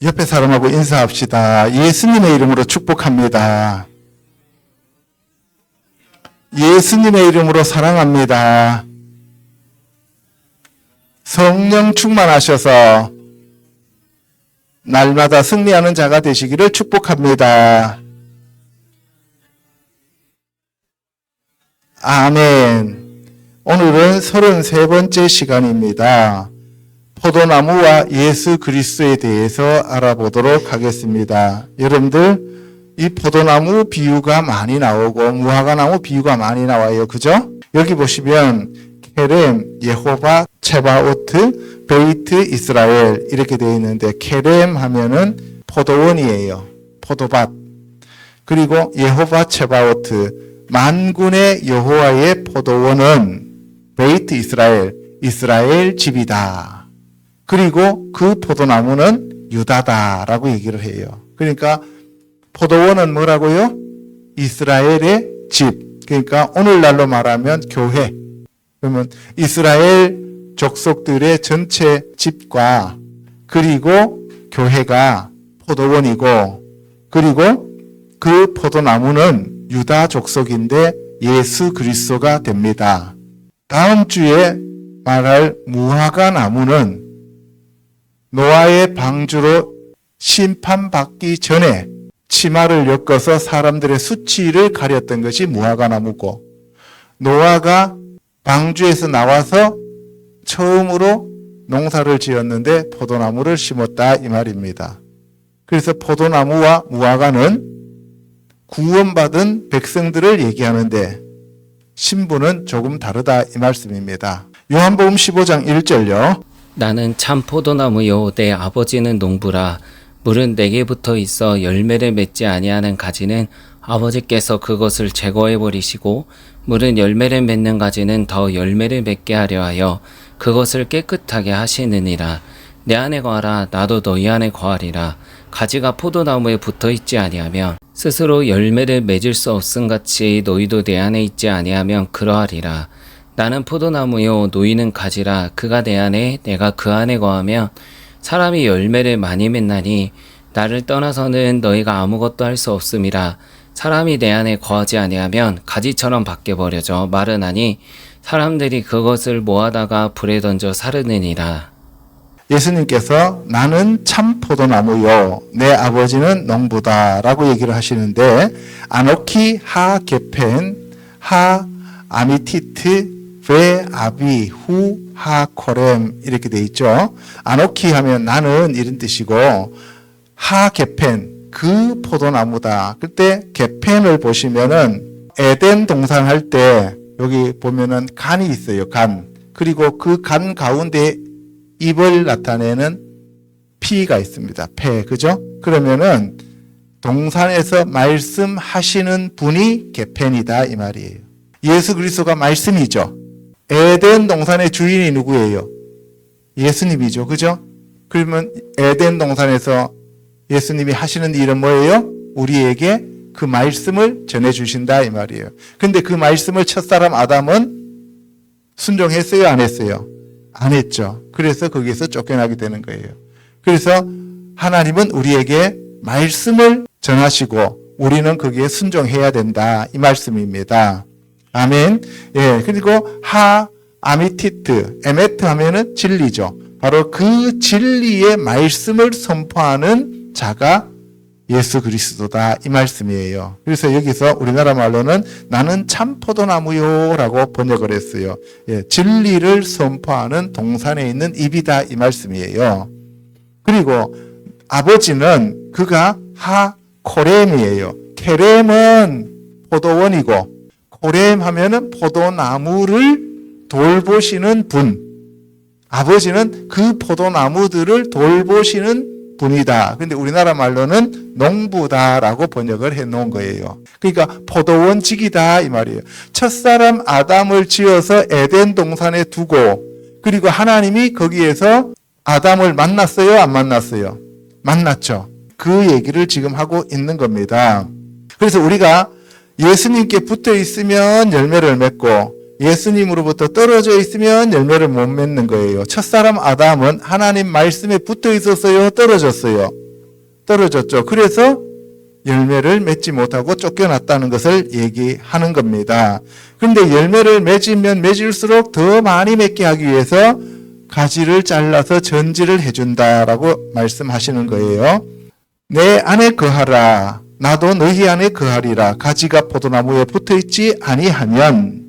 옆에 사람하고 인사합시다. 예수님의 이름으로 축복합니다. 예수님의 이름으로 사랑합니다. 성령 충만하셔서 날마다 승리하는 자가 되시기를 축복합니다. 아멘. 오늘은 33번째 시간입니다. 포도나무와 예수 그리스도에 대해서 알아보도록 하겠습니다. 여러분들, 이 포도나무 비유가 많이 나오고 무화과나무 비유가 많이 나와요. 그죠? 여기 보시면 케렘, 여호와, 체바오트, 베이트, 이스라엘 이렇게 되어 있는데, 케렘 하면은 포도원이에요. 포도밭. 그리고 여호와, 체바오트, 만군의 여호와의 포도원은 베이트, 이스라엘 집이다. 그리고 그 포도나무는 유다다라고 얘기를 해요. 그러니까 포도원은 뭐라고요? 이스라엘의 집. 그러니까 오늘날로 말하면 교회. 그러면 이스라엘 족속들의 전체 집과 그리고 교회가 포도원이고, 그리고 그 포도나무는 유다 족속인데 예수 그리스도가 됩니다. 다음 주에 말할 무화과 나무는 노아의 방주로 심판받기 전에 치마를 엮어서 사람들의 수치를 가렸던 것이 무화과 나무고, 노아가 방주에서 나와서 처음으로 농사를 지었는데 포도나무를 심었다 이 말입니다. 그래서 포도나무와 무화과는 구원받은 백성들을 얘기하는데 신분은 조금 다르다 이 말씀입니다. 요한복음 15장 1절요. 나는 참 포도나무요 내 아버지는 농부라. 물은 내게 붙어 있어 열매를 맺지 아니하는 가지는 아버지께서 그것을 제거해 버리시고, 물은 열매를 맺는 가지는 더 열매를 맺게 하려 하여 그것을 깨끗하게 하시느니라. 내 안에 거하라, 나도 너희 안에 거하리라. 가지가 포도나무에 붙어 있지 아니하면 스스로 열매를 맺을 수 없음같이 너희도 내 안에 있지 아니하면 그러하리라. 나는 포도나무요 너희는 가지라. 그가 내 안에 내가 그 안에 거하면 사람이 열매를 많이 맺나니 나를 떠나서는 너희가 아무것도 할 수 없음이라. 사람이 내 안에 거하지 아니하면 가지처럼 밖에 버려져 마르나니 사람들이 그것을 모아다가 불에 던져 사르느니라. 예수님께서 나는 참 포도나무요 내 아버지는 농부다 라고 얘기를 하시는데, 아노키 하 게펜 하 아미티트 베 아비 후 하 코렘 이렇게 돼 있죠. 아노키 하면 나는 이런 뜻이고, 하 게펜 그 포도나무다. 그때 게펜을 보시면은 에덴 동산 할 때 여기 보면은 간이 있어요. 간. 그리고 그 간 가운데 입을 나타내는 피가 있습니다. 폐. 그죠? 그러면은 동산에서 말씀하시는 분이 게펜이다 이 말이에요. 예수 그리스도가 말씀이죠. 에덴 동산의 주인이 누구예요? 예수님이죠. 그죠? 그러면 에덴 동산에서 예수님이 하시는 일은 뭐예요? 우리에게 그 말씀을 전해주신다 이 말이에요. 근데 그 말씀을 첫사람 아담은 순종했어요? 안 했어요? 안 했죠. 그래서 거기에서 쫓겨나게 되는 거예요. 그래서 하나님은 우리에게 말씀을 전하시고 우리는 거기에 순종해야 된다 이 말씀입니다. 아멘. 예, 그리고 하 아미티트, 에메트 하면은 진리죠. 바로 그 진리의 말씀을 선포하는 자가 예수 그리스도다 이 말씀이에요. 그래서 여기서 우리나라 말로는 나는 참 포도나무요 라고 번역을 했어요. 예, 진리를 선포하는 동산에 있는 입이다 이 말씀이에요. 그리고 아버지는 그가 하 코렘이에요. 케렘은 포도원이고, 코렘 하면은 포도나무를 돌보시는 분. 아버지는 그 포도나무들을 돌보시는 분이다. 근데 우리나라 말로는 농부다라고 번역을 해 놓은 거예요. 그러니까 포도원직이다 이 말이에요. 첫사람 아담을 지어서 에덴 동산에 두고, 그리고 하나님이 거기에서 아담을 만났어요? 안 만났어요? 만났죠. 그 얘기를 지금 하고 있는 겁니다. 그래서 우리가 예수님께 붙어 있으면 열매를 맺고 예수님으로부터 떨어져 있으면 열매를 못 맺는 거예요. 첫사람 아담은 하나님 말씀에 붙어 있었어요? 떨어졌어요? 떨어졌죠. 그래서 열매를 맺지 못하고 쫓겨났다는 것을 얘기하는 겁니다. 그런데 열매를 맺으면 맺을수록 더 많이 맺게 하기 위해서 가지를 잘라서 전지를 해준다라고 말씀하시는 거예요. 내 안에 거하라. 나도 너희 안에 거하리라. 가지가 포도나무에 붙어있지 아니하면,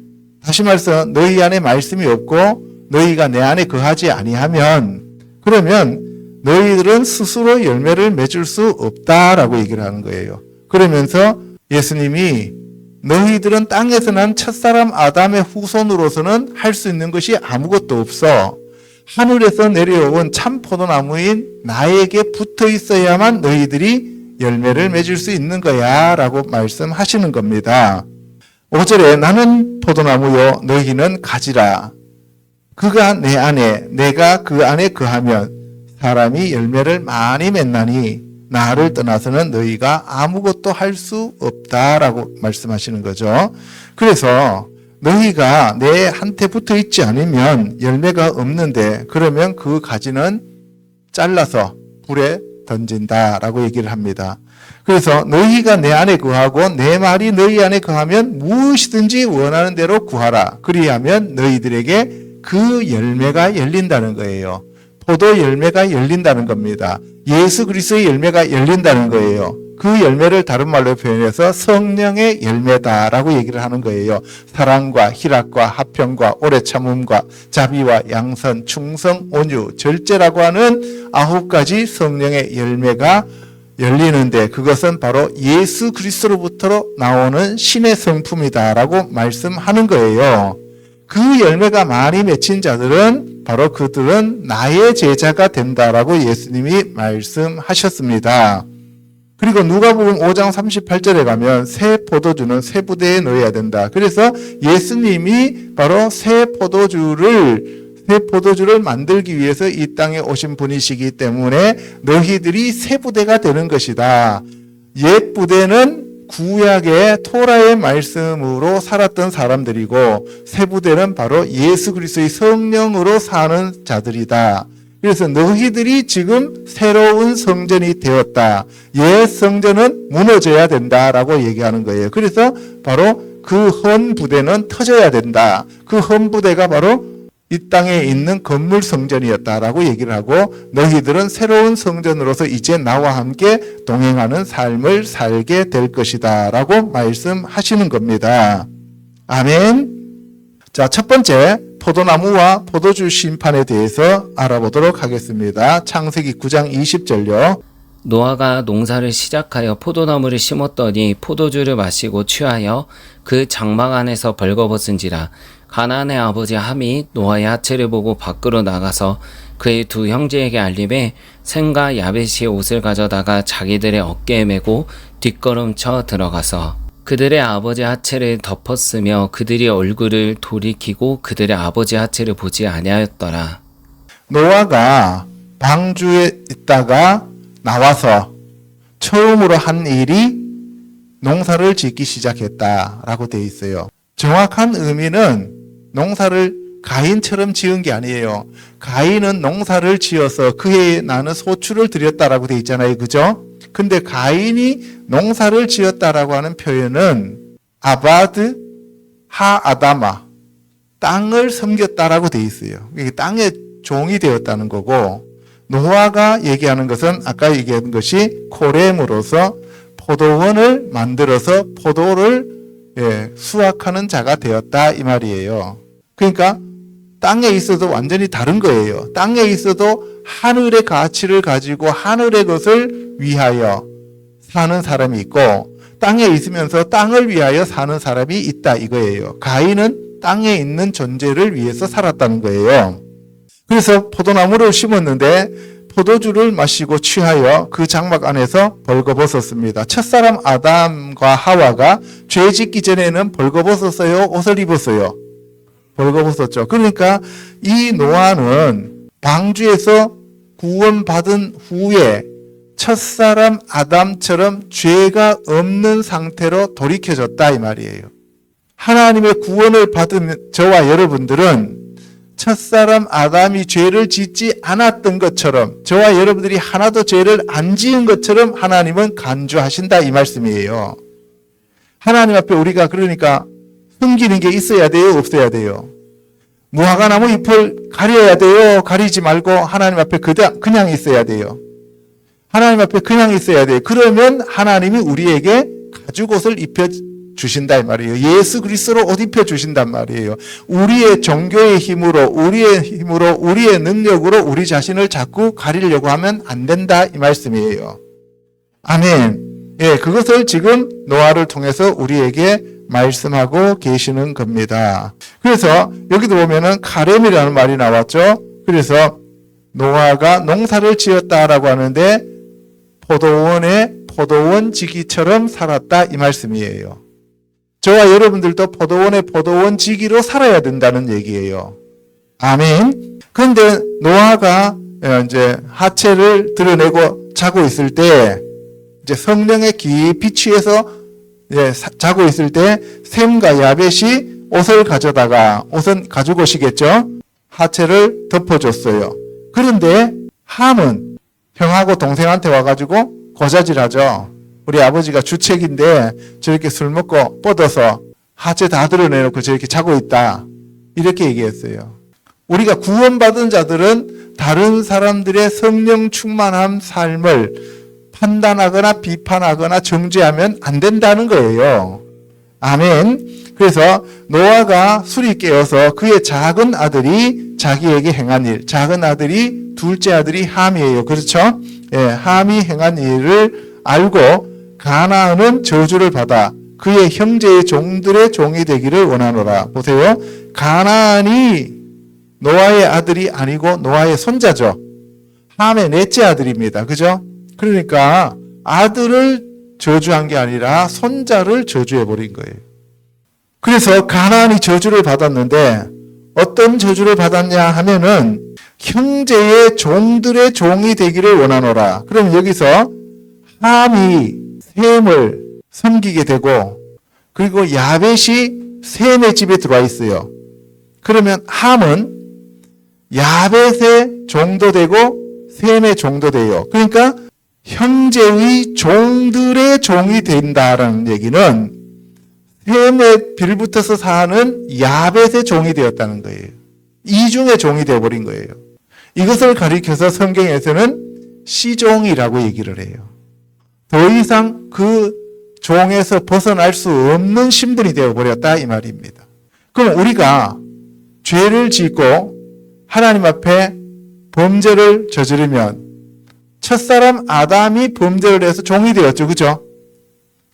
다시 말해서 너희 안에 말씀이 없고 너희가 내 안에 거하지 아니하면, 그러면 너희들은 스스로 열매를 맺을 수 없다라고 얘기를 하는 거예요. 그러면서 예수님이 너희들은 땅에서 난 첫사람 아담의 후손으로서는 할 수 있는 것이 아무것도 없어. 하늘에서 내려온 참 포도나무인 나에게 붙어 있어야만 너희들이 열매를 맺을 수 있는 거야 라고 말씀하시는 겁니다. 5절에 나는 포도나무요 너희는 가지라. 그가 내 안에 내가 그 안에 거하면 사람이 열매를 많이 맺나니 나를 떠나서는 너희가 아무것도 할 수 없다라고 말씀하시는 거죠. 그래서 너희가 내한테 붙어 있지 않으면 열매가 없는데, 그러면 그 가지는 잘라서 불에 던진다라고 얘기를 합니다. 그래서 너희가 내 안에 거하고 내 말이 너희 안에 거하면 무엇이든지 원하는 대로 구하라. 그리하면 너희들에게 그 열매가 열린다는 거예요. 포도 열매가 열린다는 겁니다. 예수 그리스도의 열매가 열린다는 거예요. 그 열매를 다른 말로 표현해서 성령의 열매다라고 얘기를 하는 거예요. 사랑과 희락과 화평과 오래 참음과 자비와 양선, 충성, 온유, 절제라고 하는 9가지 성령의 열매가 열리는데, 그것은 바로 예수 그리스도로부터 나오는 신의 성품이다라고 말씀하는 거예요. 그 열매가 많이 맺힌 자들은 바로 그들은 나의 제자가 된다라고 예수님이 말씀하셨습니다. 그리고 누가복음 5장 38절에 가면 새 포도주는 새 부대에 넣어야 된다. 그래서 예수님이 바로 새 포도주를 만들기 위해서 이 땅에 오신 분이시기 때문에 너희들이 새 부대가 되는 것이다. 옛 부대는 구약의 토라의 말씀으로 살았던 사람들이고, 새 부대는 바로 예수 그리스도의 성령으로 사는 자들이다. 그래서 너희들이 지금 새로운 성전이 되었다. 옛 성전은 무너져야 된다라고 얘기하는 거예요. 그래서 바로 그 헌 부대는 터져야 된다. 그 헌 부대가 바로 이 땅에 있는 건물 성전이었다라고 얘기를 하고, 너희들은 새로운 성전으로서 이제 나와 함께 동행하는 삶을 살게 될 것이다 라고 말씀하시는 겁니다. 아멘. 자, 첫 번째 포도나무와 포도주 심판에 대해서 알아보도록 하겠습니다. 창세기 9장 20절요. 노아가 농사를 시작하여 포도나무를 심었더니 포도주를 마시고 취하여 그 장막 안에서 벌거벗은지라. 가나안의 아버지 함이 노아의 하체를 보고 밖으로 나가서 그의 두 형제에게 알림해 셈과 야벳이 옷을 가져다가 자기들의 어깨에 메고 뒷걸음쳐 들어가서 그들의 아버지 하체를 덮었으며 그들이 얼굴을 돌이키고 그들의 아버지 하체를 보지 아니하였더라. 노아가 방주에 있다가 나와서 처음으로 한 일이 농사를 짓기 시작했다라고 되어 있어요. 정확한 의미는 농사를 가인처럼 지은 게 아니에요. 가인은 농사를 지어서 그해 나는 소출을 드렸다라고 되어 있잖아요. 그죠? 근데 가인이 농사를 지었다라고 하는 표현은 아바드 하아다마, 땅을 섬겼다라고 되어 있어요. 이게 땅의 종이 되었다는 거고, 노아가 얘기하는 것은 아까 얘기한 것이 코렘으로서 포도원을 만들어서 포도를 수확하는 자가 되었다 이 말이에요. 그러니까 땅에 있어도 완전히 다른 거예요. 땅에 있어도 하늘의 가치를 가지고 하늘의 것을 위하여 사는 사람이 있고, 땅에 있으면서 땅을 위하여 사는 사람이 있다 이거예요. 가인은 땅에 있는 존재를 위해서 살았다는 거예요. 그래서 포도나무를 심었는데 포도주를 마시고 취하여 그 장막 안에서 벌거벗었습니다. 첫사람 아담과 하와가 죄 짓기 전에는 벌거벗었어요? 옷을 입었어요? 벌거벗었죠. 그러니까 이 노아는 방주에서 구원받은 후에 첫사람 아담처럼 죄가 없는 상태로 돌이켜졌다 이 말이에요. 하나님의 구원을 받은 저와 여러분들은 첫사람 아담이 죄를 짓지 않았던 것처럼, 저와 여러분들이 하나도 죄를 안 지은 것처럼 하나님은 간주하신다 이 말씀이에요. 하나님 앞에 우리가 그러니까 숨기는 게 있어야 돼요, 없어야 돼요? 무화과나무 잎을 가려야 돼요, 가리지 말고 하나님 앞에 그냥 있어야 돼요? 하나님 앞에 그냥 있어야 돼요. 그러면 하나님이 우리에게 가죽옷을 입혀 주신다 이 말이에요. 예수 그리스도로 옷 입혀 주신단 말이에요. 우리의 종교의 힘으로, 우리의 능력으로 우리 자신을 자꾸 가리려고 하면 안 된다 이 말씀이에요. 아멘. 예, 그것을 지금 노아를 통해서 우리에게 말씀하고 계시는 겁니다. 그래서 여기도 보면은 카렘이라는 말이 나왔죠. 그래서 노아가 농사를 지었다라고 하는데 포도원에 포도원 지기처럼 살았다 이 말씀이에요. 저와 여러분들도 포도원의 포도원 지기로 살아야 된다는 얘기예요. 아멘. 그런데 노아가 이제 하체를 드러내고 자고 있을 때, 이제 성령에 깊이 취해서 자고 있을 때 셈과 야벳이 옷을 가져다가, 옷은 가죽옷이겠죠, 하체를 덮어줬어요. 그런데 함은 형하고 동생한테 와가지고 고자질하죠. 우리 아버지가 주책인데 저렇게 술 먹고 뻗어서 하체 다 드러내놓고 저렇게 자고 있다, 이렇게 얘기했어요. 우리가 구원받은 자들은 다른 사람들의 성령 충만한 삶을 판단하거나 비판하거나 정죄하면 안 된다는 거예요. 아멘. 그래서 노아가 술이 깨어서 그의 작은 아들이 자기에게 행한 일, 작은 아들이 둘째 아들이 함이에요. 그렇죠? 예, 함이 행한 일을 알고 가나안은 저주를 받아 그의 형제의 종들의 종이 되기를 원하노라. 보세요. 가나안이 노아의 아들이 아니고 노아의 손자죠. 함의 넷째 아들입니다. 그죠? 그러니까 아들을 저주한 게 아니라 손자를 저주해버린 거예요. 그래서 가나안이 저주를 받았는데 어떤 저주를 받았냐 하면은 형제의 종들의 종이 되기를 원하노라. 그럼 여기서 함이 셈을 섬기게 되고, 그리고 야벳이 셈의 집에 들어와 있어요. 그러면 함은 야벳의 종도 되고 셈의 종도 돼요. 그러니까 형제의 종들의 종이 된다라는 얘기는 셈에 빌붙어서 사는 야벳의 종이 되었다는 거예요. 이중의 종이 되어버린 거예요. 이것을 가리켜서 성경에서는 시종이라고 얘기를 해요. 더 이상 그 종에서 벗어날 수 없는 신분이 되어버렸다 이 말입니다. 그럼 우리가 죄를 짓고 하나님 앞에 범죄를 저지르면 첫사람 아담이 범죄를 해서 종이 되었죠. 그죠?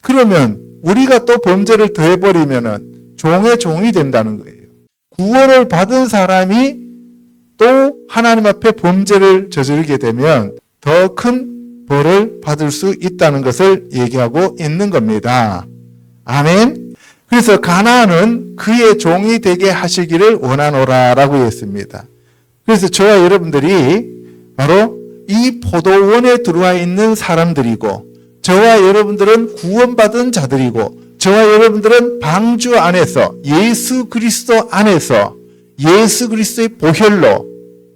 그러면 우리가 또 범죄를 더해버리면 종의 종이 된다는 거예요. 구원을 받은 사람이 또 하나님 앞에 범죄를 저지르게 되면 더 큰 벌을 받을 수 있다는 것을 얘기하고 있는 겁니다. 아멘. 그래서 가나안은 그의 종이 되게 하시기를 원하노라라고 했습니다. 그래서 저와 여러분들이 바로 이 포도원에 들어와 있는 사람들이고, 저와 여러분들은 구원받은 자들이고, 저와 여러분들은 방주 안에서 예수 그리스도 안에서 예수 그리스도의 보혈로,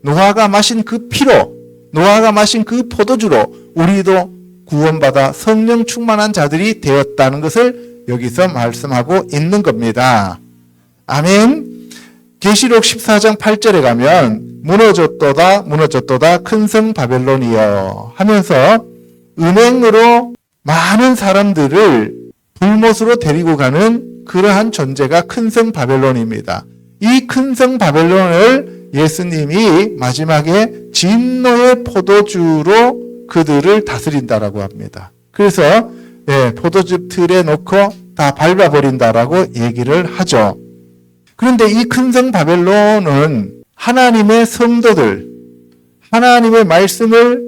노아가 마신 그 피로, 노아가 마신 그 포도주로 우리도 구원받아 성령 충만한 자들이 되었다는 것을 여기서 말씀하고 있는 겁니다. 아멘. 계시록 14장 8절에 가면 무너졌도다 큰 성 바벨론이여 하면서 은행으로 많은 사람들을 불못으로 데리고 가는 그러한 존재가 큰 성 바벨론입니다. 이 큰 성 바벨론을 예수님이 마지막에 진노의 포도주로 그들을 다스린다라고 합니다. 그래서 포도주 틀에 놓고 다 밟아버린다라고 얘기를 하죠. 그런데 이 큰 성 바벨론은 하나님의 성도들, 하나님의 말씀을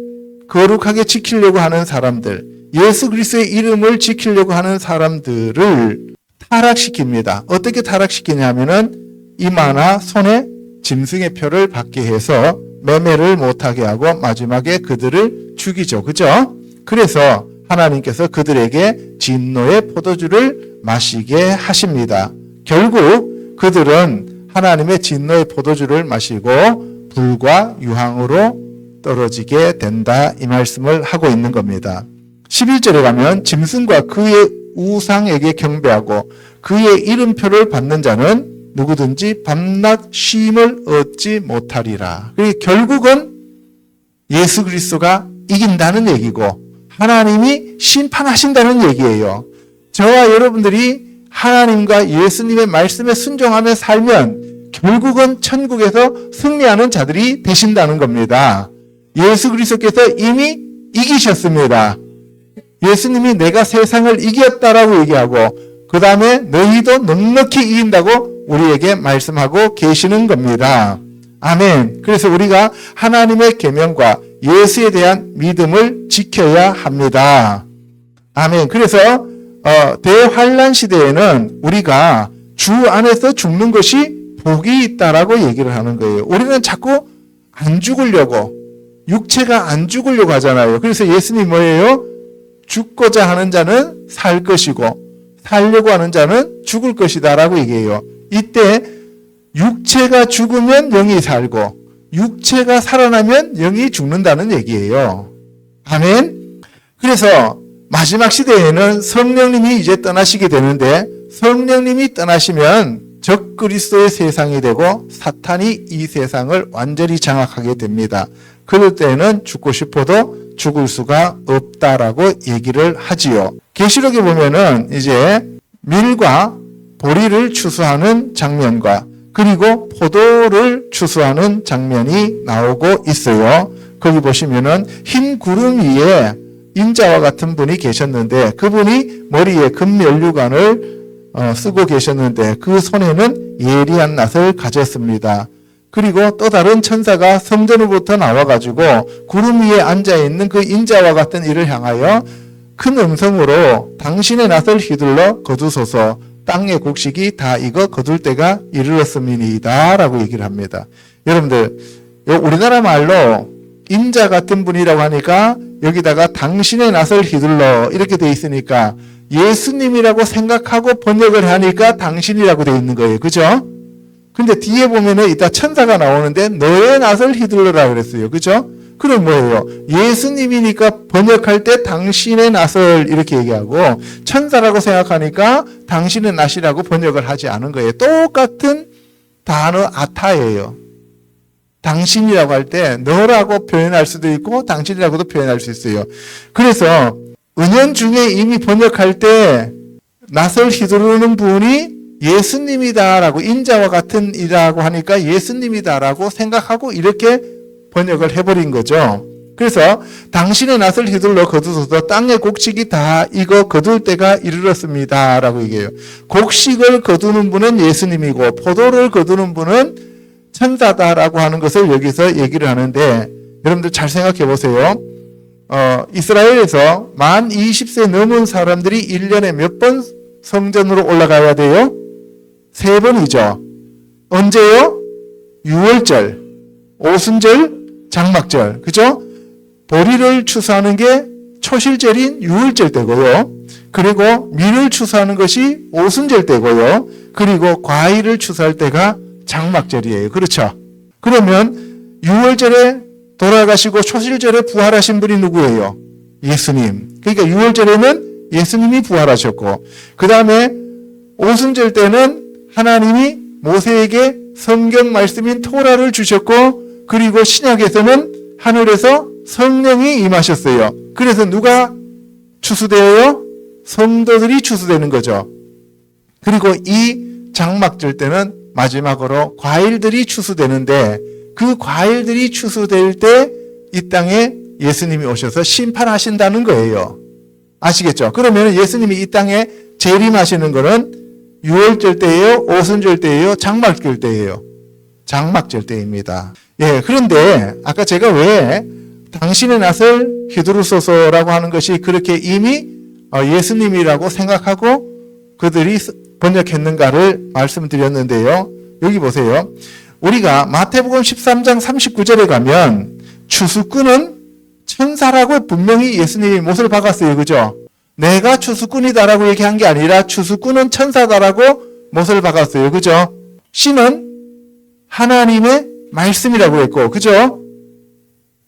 거룩하게 지키려고 하는 사람들, 예수 그리스도의 이름을 지키려고 하는 사람들을 타락시킵니다. 어떻게 타락시키냐면은 이마나 손에 짐승의 표를 받게 해서 매매를 못하게 하고 마지막에 그들을 죽이죠. 그죠? 그래서 하나님께서 그들에게 진노의 포도주를 마시게 하십니다. 결국 그들은 하나님의 진노의 포도주를 마시고 불과 유황으로 떨어지게 된다, 이 말씀을 하고 있는 겁니다. 11절에 가면 짐승과 그의 우상에게 경배하고 그의 이름표를 받는 자는 누구든지 밤낮 쉼을 얻지 못하리라. 결국은 예수 그리스도가 이긴다는 얘기고 하나님이 심판하신다는 얘기예요. 저와 여러분들이 하나님과 예수님의 말씀에 순종하며 살면 결국은 천국에서 승리하는 자들이 되신다는 겁니다. 예수 그리스도께서 이미 이기셨습니다. 예수님이 내가 세상을 이겼다라고 얘기하고 그 다음에 너희도 넉넉히 이긴다고 우리에게 말씀하고 계시는 겁니다. 아멘. 그래서 우리가 하나님의 계명과 예수에 대한 믿음을 지켜야 합니다. 아멘. 그래서 대환란 시대에는 우리가 주 안에서 죽는 것이 복이 있다라고 얘기를 하는 거예요. 우리는 자꾸 안 죽으려고, 육체가 안 죽으려고 하잖아요. 그래서 예수님이 뭐예요? 죽고자 하는 자는 살 것이고 살려고 하는 자는 죽을 것이다 라고 얘기해요. 이때 육체가 죽으면 영이 살고 육체가 살아나면 영이 죽는다는 얘기예요. 아멘. 그래서 마지막 시대에는 성령님이 이제 떠나시게 되는데 성령님이 떠나시면 적그리스도의 세상이 되고 사탄이 이 세상을 완전히 장악하게 됩니다. 그럴 때는 죽고 싶어도 죽을 수가 없다라고 얘기를 하지요. 계시록에 보면은 이제 밀과 보리를 추수하는 장면과 그리고 포도를 추수하는 장면이 나오고 있어요. 거기 보시면은 흰 구름 위에 인자와 같은 분이 계셨는데 그분이 머리에 금면류관을 쓰고 계셨는데 그 손에는 예리한 낫을 가졌습니다. 그리고 또 다른 천사가 성전으로부터 나와가지고 구름 위에 앉아있는 그 인자와 같은 이를 향하여 큰 음성으로 당신의 낫을 휘둘러 거두소서 땅의 곡식이 다 익어 거둘 때가 이르렀음이니이다 라고 얘기를 합니다. 여러분들 우리나라 말로 인자 같은 분이라고 하니까 여기다가 당신의 낫을 휘둘러 이렇게 돼 있으니까 예수님이라고 생각하고 번역을 하니까 당신이라고 돼 있는 거예요. 그죠? 근데 뒤에 보면은 이따 천사가 나오는데 너의 낫을 휘둘러라 그랬어요. 그죠? 그럼 뭐예요? 예수님이니까 번역할 때 당신의 낫을 이렇게 얘기하고 천사라고 생각하니까 당신의 낫이라고 번역을 하지 않은 거예요. 똑같은 단어 아타예요. 당신이라고 할 때 너라고 표현할 수도 있고 당신이라고도 표현할 수 있어요. 그래서 은연중에 이미 번역할 때 낫을 휘두르는 분이 예수님이다라고 인자와 같은 이라고 하니까 예수님이다라고 생각하고 이렇게 번역을 해버린 거죠. 그래서 당신의 낫을 휘둘러 거두소서 땅의 곡식이 다 익어 거둘 때가 이르렀습니다 라고 얘기해요. 곡식을 거두는 분은 예수님이고 포도를 거두는 분은 천사다라고 하는 것을 여기서 얘기를 하는데 여러분들 잘 생각해 보세요. 이스라엘에서 만 20세 넘은 사람들이 1년에 몇 번 성전으로 올라가야 돼요? 3번이죠. 언제요? 유월절, 오순절, 장막절. 그죠? 보리를 추수하는 게 초실절인 유월절 때고요. 그리고 밀을 추수하는 것이 오순절 때고요. 그리고 과일을 추수할 때가 장막절이에요. 그렇죠? 그러면 유월절에 돌아가시고 초실절에 부활하신 분이 누구예요? 예수님. 그러니까 유월절에는 예수님이 부활하셨고 그 다음에 오순절 때는 하나님이 모세에게 성경 말씀인 토라를 주셨고 그리고 신약에서는 하늘에서 성령이 임하셨어요. 그래서 누가 추수되어요? 성도들이 추수되는 거죠. 그리고 이 장막절 때는 마지막으로 과일들이 추수되는데 그 과일들이 추수될 때 이 땅에 예수님이 오셔서 심판하신다는 거예요. 아시겠죠? 그러면 예수님이 이 땅에 재림하시는 거는 유월절 때예요? 오순절 때예요? 장막절 때예요? 장막절 때입니다. 예, 그런데 아까 제가 왜 당신의 낫을 휘두르소서라고 하는 것이 그렇게 이미 예수님이라고 생각하고 그들이 번역했는가를 말씀드렸는데요. 여기 보세요. 우리가 마태복음 13장 39절에 가면 추수꾼은 천사라고 분명히 예수님이 못을 박았어요. 그죠? 내가 추수꾼이다라고 얘기한 게 아니라 추수꾼은 천사다라고 못을 박았어요. 그죠? 씨는 하나님의 말씀이라고 했고, 그죠?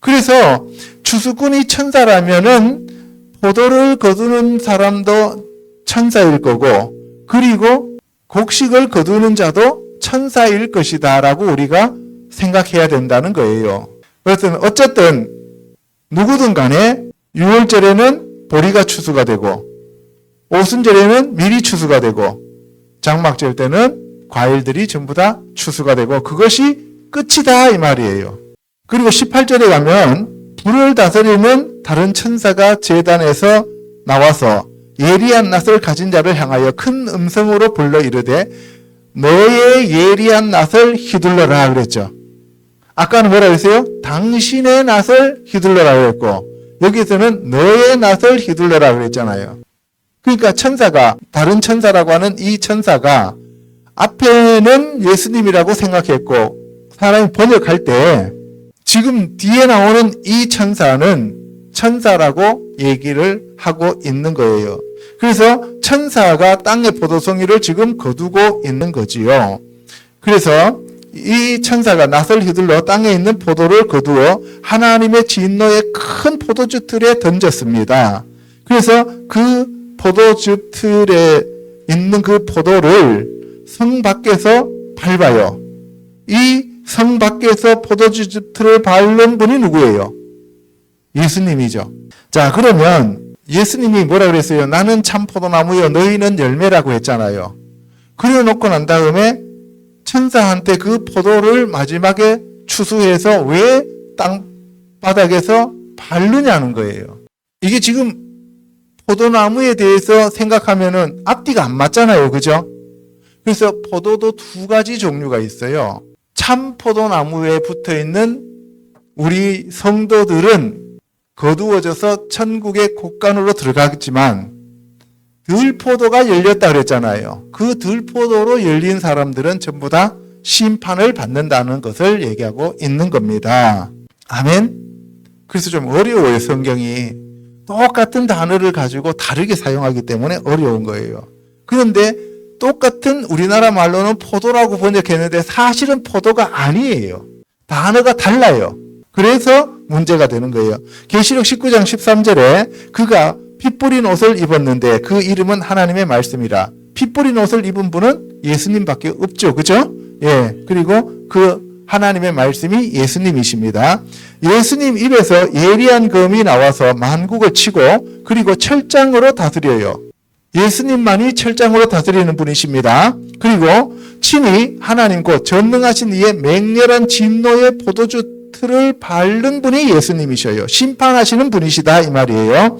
그래서 추수꾼이 천사라면은 포도를 거두는 사람도 천사일 거고, 그리고 곡식을 거두는 자도 천사일 것이다 라고 우리가 생각해야 된다는 거예요. 그래서 어쨌든 누구든 간에 6월절에는 보리가 추수가 되고, 오순절에는 밀이 추수가 되고, 장막절 때는 과일들이 전부 다 추수가 되고, 그것이 끝이다 이 말이에요. 그리고 18절에 가면 불을 다스리는 다른 천사가 제단에서 나와서 예리한 낫을 가진 자를 향하여 큰 음성으로 불러 이르되 너의 예리한 낫을 휘둘러라 그랬죠. 아까는 뭐라 그랬어요? 당신의 낫을 휘둘러라 그랬고, 여기서는 너의 낫을 휘둘러라 그랬잖아요. 그러니까 천사가, 다른 천사라고 하는 이 천사가 앞에는 예수님이라고 생각했고, 사람이 번역할 때 지금 뒤에 나오는 이 천사는 천사라고 얘기를 하고 있는 거예요. 그래서 천사가 땅의 포도송이를 지금 거두고 있는 거지요. 그래서 이 천사가 낫을 휘둘러 땅에 있는 포도를 거두어 하나님의 진노의 큰 포도주 틀에 던졌습니다. 그래서 그 포도주 틀에 있는 그 포도를 성 밖에서 밟아요. 이 성 밖에서 포도주 틀을 밟는 분이 누구예요? 예수님이죠. 자, 그러면 예수님이 뭐라 그랬어요? 나는 참 포도나무요 너희는 열매라고 했잖아요. 그래 놓고 난 다음에 천사한테 그 포도를 마지막에 추수해서 왜 땅바닥에서 밟느냐는 거예요. 이게 지금 포도나무에 대해서 생각하면은 앞뒤가 안 맞잖아요. 그죠? 그래서 포도도 두 가지 종류가 있어요. 참 포도나무에 붙어 있는 우리 성도들은 거두어져서 천국의 곳간으로 들어가겠지만 들포도가 열렸다 그랬잖아요. 그 들포도로 열린 사람들은 전부 다 심판을 받는다는 것을 얘기하고 있는 겁니다. 아멘. 그래서 좀 어려워요. 성경이 똑같은 단어를 가지고 다르게 사용하기 때문에 어려운 거예요. 그런데 똑같은 우리나라 말로는 포도라고 번역했는데 사실은 포도가 아니에요. 단어가 달라요. 그래서 문제가 되는 거예요. 계시록 19장 13절에 그가 피 뿌린 옷을 입었는데 그 이름은 하나님의 말씀이라. 피 뿌린 옷을 입은 분은 예수님밖에 없죠. 그죠? 예. 그리고 그 하나님의 말씀이 예수님이십니다. 예수님 입에서 예리한 검이 나와서 만국을 치고 그리고 철장으로 다스려요. 예수님만이 철장으로 다스리는 분이십니다. 그리고 친히 하나님 곧 전능하신 이의 맹렬한 진노의 포도주 틀을 밟는 분이 예수님이셔요. 심판하시는 분이시다 이 말이에요.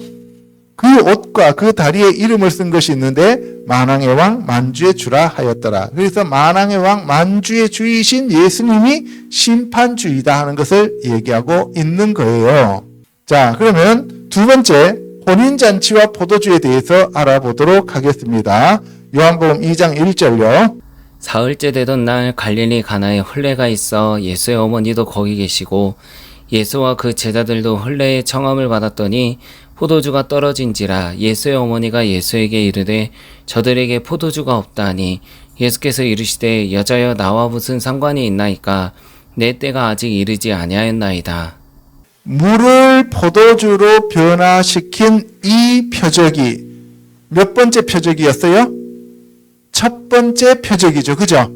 그 옷과 그 다리에 이름을 쓴 것이 있는데 만왕의 왕 만주의 주라 하였더라. 그래서 만왕의 왕 만주의 주이신 예수님이 심판주이다 하는 것을 얘기하고 있는 거예요. 자, 그러면 두 번째 혼인잔치와 포도주에 대해서 알아보도록 하겠습니다. 요한복음 2장 1절요. 사흘째 되던 날 갈릴리 가나에 흘레가 있어 예수의 어머니도 거기 계시고 예수와 그 제자들도 흘레의 청함을 받았더니 포도주가 떨어진지라. 예수의 어머니가 예수에게 이르되 저들에게 포도주가 없다 하니 예수께서 이르시되 여자여 나와 무슨 상관이 있나이까 내 때가 아직 이르지 아니하였나이다. 물을 포도주로 변화시킨 이 표적이 몇 번째 표적이었어요? 첫 번째 표적이죠. 그죠?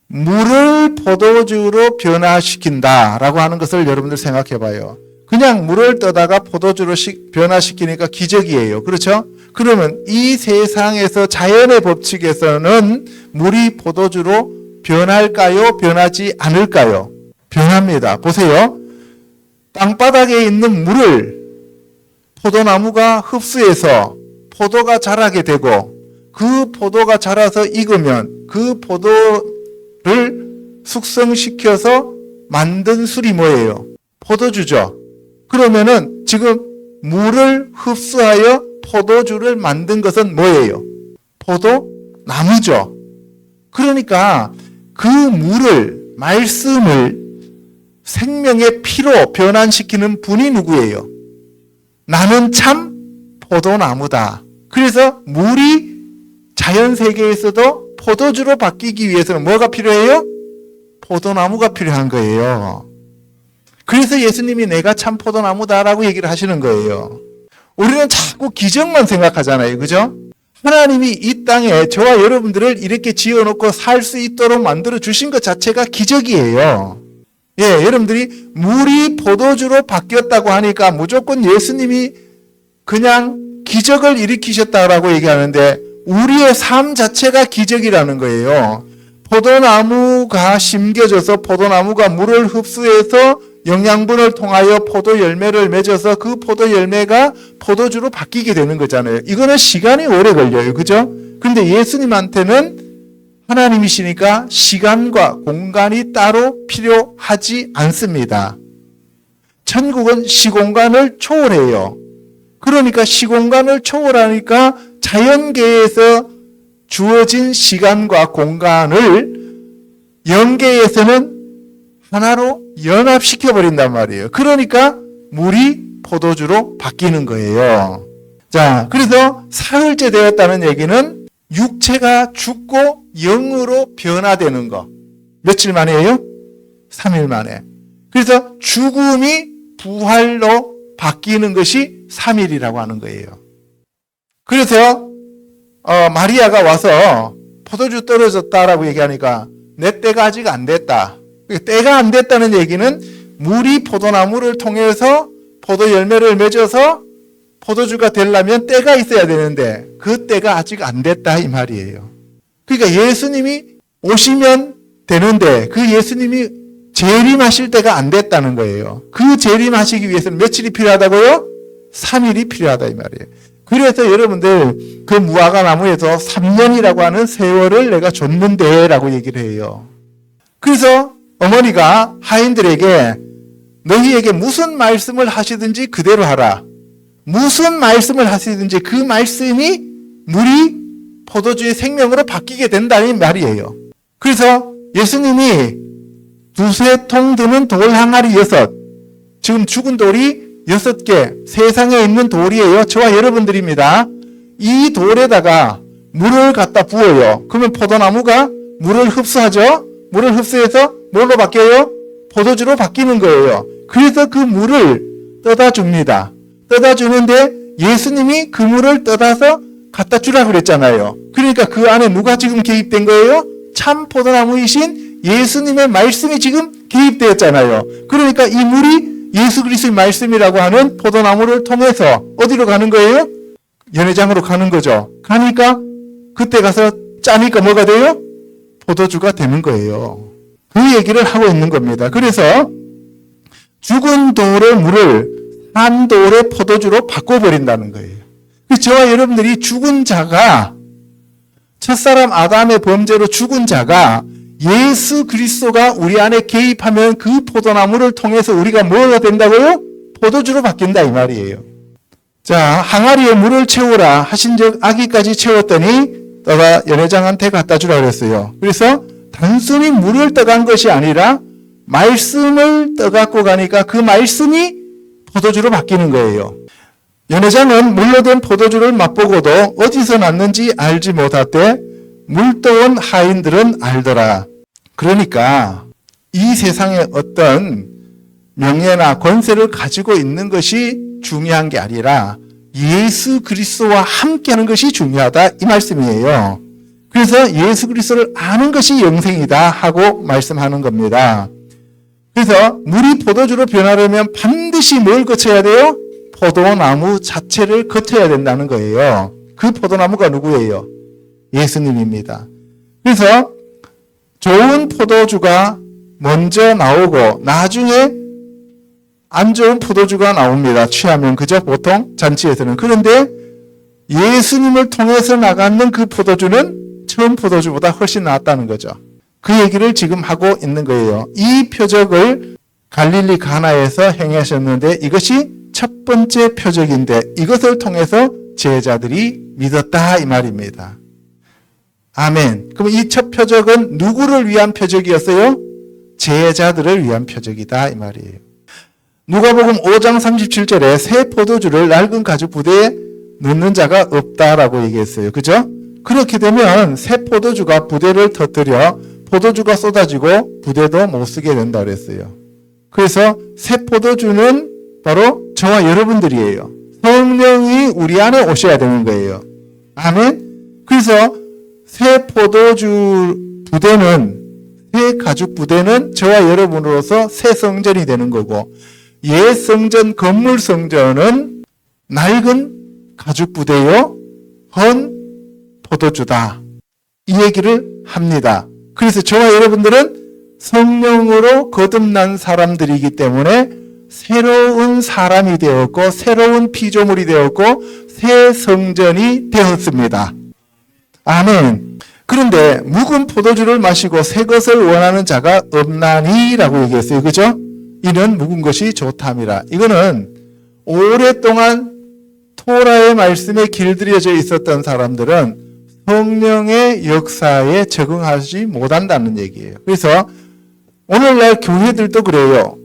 물을 포도주로 변화시킨다라고 하는 것을 여러분들 생각해 봐요. 그냥 물을 떠다가 포도주로 변화시키니까 기적이에요. 그렇죠? 그러면 이 세상에서 자연의 법칙에서는 물이 포도주로 변할까요? 변하지 않을까요? 변합니다. 보세요. 땅바닥에 있는 물을 포도나무가 흡수해서 포도가 자라게 되고 그 포도가 자라서 익으면 그 포도를 숙성시켜서 만든 술이 뭐예요? 포도주죠. 그러면은 지금 물을 흡수하여 포도주를 만든 것은 뭐예요? 포도나무죠. 그러니까 그 물을, 말씀을 생명의 피로 변환시키는 분이 누구예요? 나는 참 포도나무다. 그래서 물이 자연 세계에서도 포도주로 바뀌기 위해서는 뭐가 필요해요? 포도나무가 필요한 거예요. 그래서 예수님이 내가 참 포도나무다라고 얘기를 하시는 거예요. 우리는 자꾸 기적만 생각하잖아요. 그죠? 하나님이 이 땅에 저와 여러분들을 이렇게 지어놓고 살 수 있도록 만들어 주신 것 자체가 기적이에요. 예, 여러분들이 물이 포도주로 바뀌었다고 하니까 무조건 예수님이 그냥 기적을 일으키셨다라고 얘기하는데 우리의 삶 자체가 기적이라는 거예요. 포도나무가 심겨져서 포도나무가 물을 흡수해서 영양분을 통하여 포도 열매를 맺어서 그 포도 열매가 포도주로 바뀌게 되는 거잖아요. 이거는 시간이 오래 걸려요. 그죠? 근데 예수님한테는 하나님이시니까 시간과 공간이 따로 필요하지 않습니다. 천국은 시공간을 초월해요. 그러니까 시공간을 초월하니까 자연계에서 주어진 시간과 공간을 영계에서는 하나로 연합시켜버린단 말이에요. 그러니까 물이 포도주로 바뀌는 거예요. 자, 그래서 사흘째 되었다는 얘기는 육체가 죽고 영으로 변화되는 거. 며칠 만에요? 3일 만에. 그래서 죽음이 부활로 바뀌는 것이 3일이라고 하는 거예요. 그래서 마리아가 와서 포도주 떨어졌다라고 얘기하니까 내 때가 아직 안 됐다. 때가 안 됐다는 얘기는 물이 포도나무를 통해서 포도 열매를 맺어서 포도주가 되려면 때가 있어야 되는데 그 때가 아직 안 됐다 이 말이에요. 그러니까 예수님이 오시면 되는데 그 예수님이 재림하실 때가 안 됐다는 거예요. 그 재림하시기 위해서는 며칠이 필요하다고요? 3일이 필요하다 이 말이에요. 그래서 여러분들 그 무화과 나무에서 3년이라고 하는 세월을 내가 줬는데 라고 얘기를 해요. 그래서 어머니가 하인들에게 너희에게 무슨 말씀을 하시든지 그대로 하라. 무슨 말씀을 하시든지 그 말씀이 물이 포도주의 생명으로 바뀌게 된다는 말이에요. 그래서 예수님이 2-3통 드는 돌 항아리 6, 지금 죽은 돌이 6개, 세상에 있는 돌이에요. 저와 여러분들입니다. 이 돌에다가 물을 갖다 부어요. 그러면 포도나무가 물을 흡수하죠. 물을 흡수해서 뭘로 바뀌어요? 포도주로 바뀌는 거예요. 그래서 그 물을 떠다 줍니다. 떠다 주는데 예수님이 그 물을 떠다서 갖다 주라 그랬잖아요. 그러니까 그 안에 누가 지금 개입된 거예요? 참 포도나무이신 예수님의 말씀이 지금 개입되었잖아요. 그러니까 이 물이 예수 그리스도의 말씀이라고 하는 포도나무를 통해서 어디로 가는 거예요? 연회장으로 가는 거죠. 가니까 그때 가서 짜니까 뭐가 돼요? 포도주가 되는 거예요. 그 얘기를 하고 있는 겁니다. 그래서 죽은 돌의 물을 산 돌의 포도주로 바꿔버린다는 거예요. 저와 여러분들이 죽은 자가 첫사람 아담의 범죄로 죽은 자가 예수 그리스도가 우리 안에 개입하면 그 포도나무를 통해서 우리가 뭐가 된다고요? 포도주로 바뀐다 이 말이에요. 자, 항아리에 물을 채우라 하신즉 아기까지 채웠더니 떠가 연회장한테 갖다 주라 그랬어요. 그래서 단순히 물을 떠간 것이 아니라 말씀을 떠갖고 가니까 그 말씀이 포도주로 바뀌는 거예요. 연회장은 물로 된 포도주를 맛보고도 어디서 났는지 알지 못하되 물떠온 하인들은 알더라. 그러니까 이 세상에 어떤 명예나 권세를 가지고 있는 것이 중요한 게 아니라 예수 그리스도와 함께하는 것이 중요하다 이 말씀이에요. 그래서 예수 그리스도를 아는 것이 영생이다 하고 말씀하는 겁니다. 그래서 물이 포도주로 변하려면 반드시 뭘 거쳐야 돼요? 포도나무 자체를 거쳐야 된다는 거예요. 그 포도나무가 누구예요? 예수님입니다. 그래서 좋은 포도주가 먼저 나오고 나중에 안 좋은 포도주가 나옵니다. 취하면 그죠? 보통 잔치에서는. 그런데 예수님을 통해서 나가는 그 포도주는 처음 포도주보다 훨씬 낫다는 거죠. 그 얘기를 지금 하고 있는 거예요. 이 표적을 갈릴리 가나에서 행하셨는데 이것이 첫 번째 표적인데 이것을 통해서 제자들이 믿었다 이 말입니다. 아멘. 그럼 이 첫 표적은 누구를 위한 표적이었어요? 제자들을 위한 표적이다 이 말이에요. 누가복음 5장 37절에 새 포도주를 낡은 가죽 부대에 넣는 자가 없다라고 얘기했어요. 그죠? 그렇게 되면 새 포도주가 부대를 터뜨려 포도주가 쏟아지고 부대도 못 쓰게 된다 그랬어요. 그래서 새 포도주는 바로 저와 여러분들이에요. 성령이 우리 안에 오셔야 되는 거예요. 아멘. 그래서 새 포도주 부대는, 새 가죽 부대는 저와 여러분으로서 새 성전이 되는 거고, 옛 성전, 건물 성전은 낡은 가죽 부대요, 헌 포도주다. 이 얘기를 합니다. 그래서 저와 여러분들은 성령으로 거듭난 사람들이기 때문에 새로운 사람이 되었고, 새로운 피조물이 되었고, 새 성전이 되었습니다. 아멘. 그런데 묵은 포도주를 마시고 새 것을 원하는 자가 없나니? 라고 얘기했어요. 그죠? 이는 묵은 것이 좋다미라. 이거는 오랫동안 토라의 말씀에 길들여져 있었던 사람들은 성령의 역사에 적응하지 못한다는 얘기예요. 그래서 오늘날 교회들도 그래요.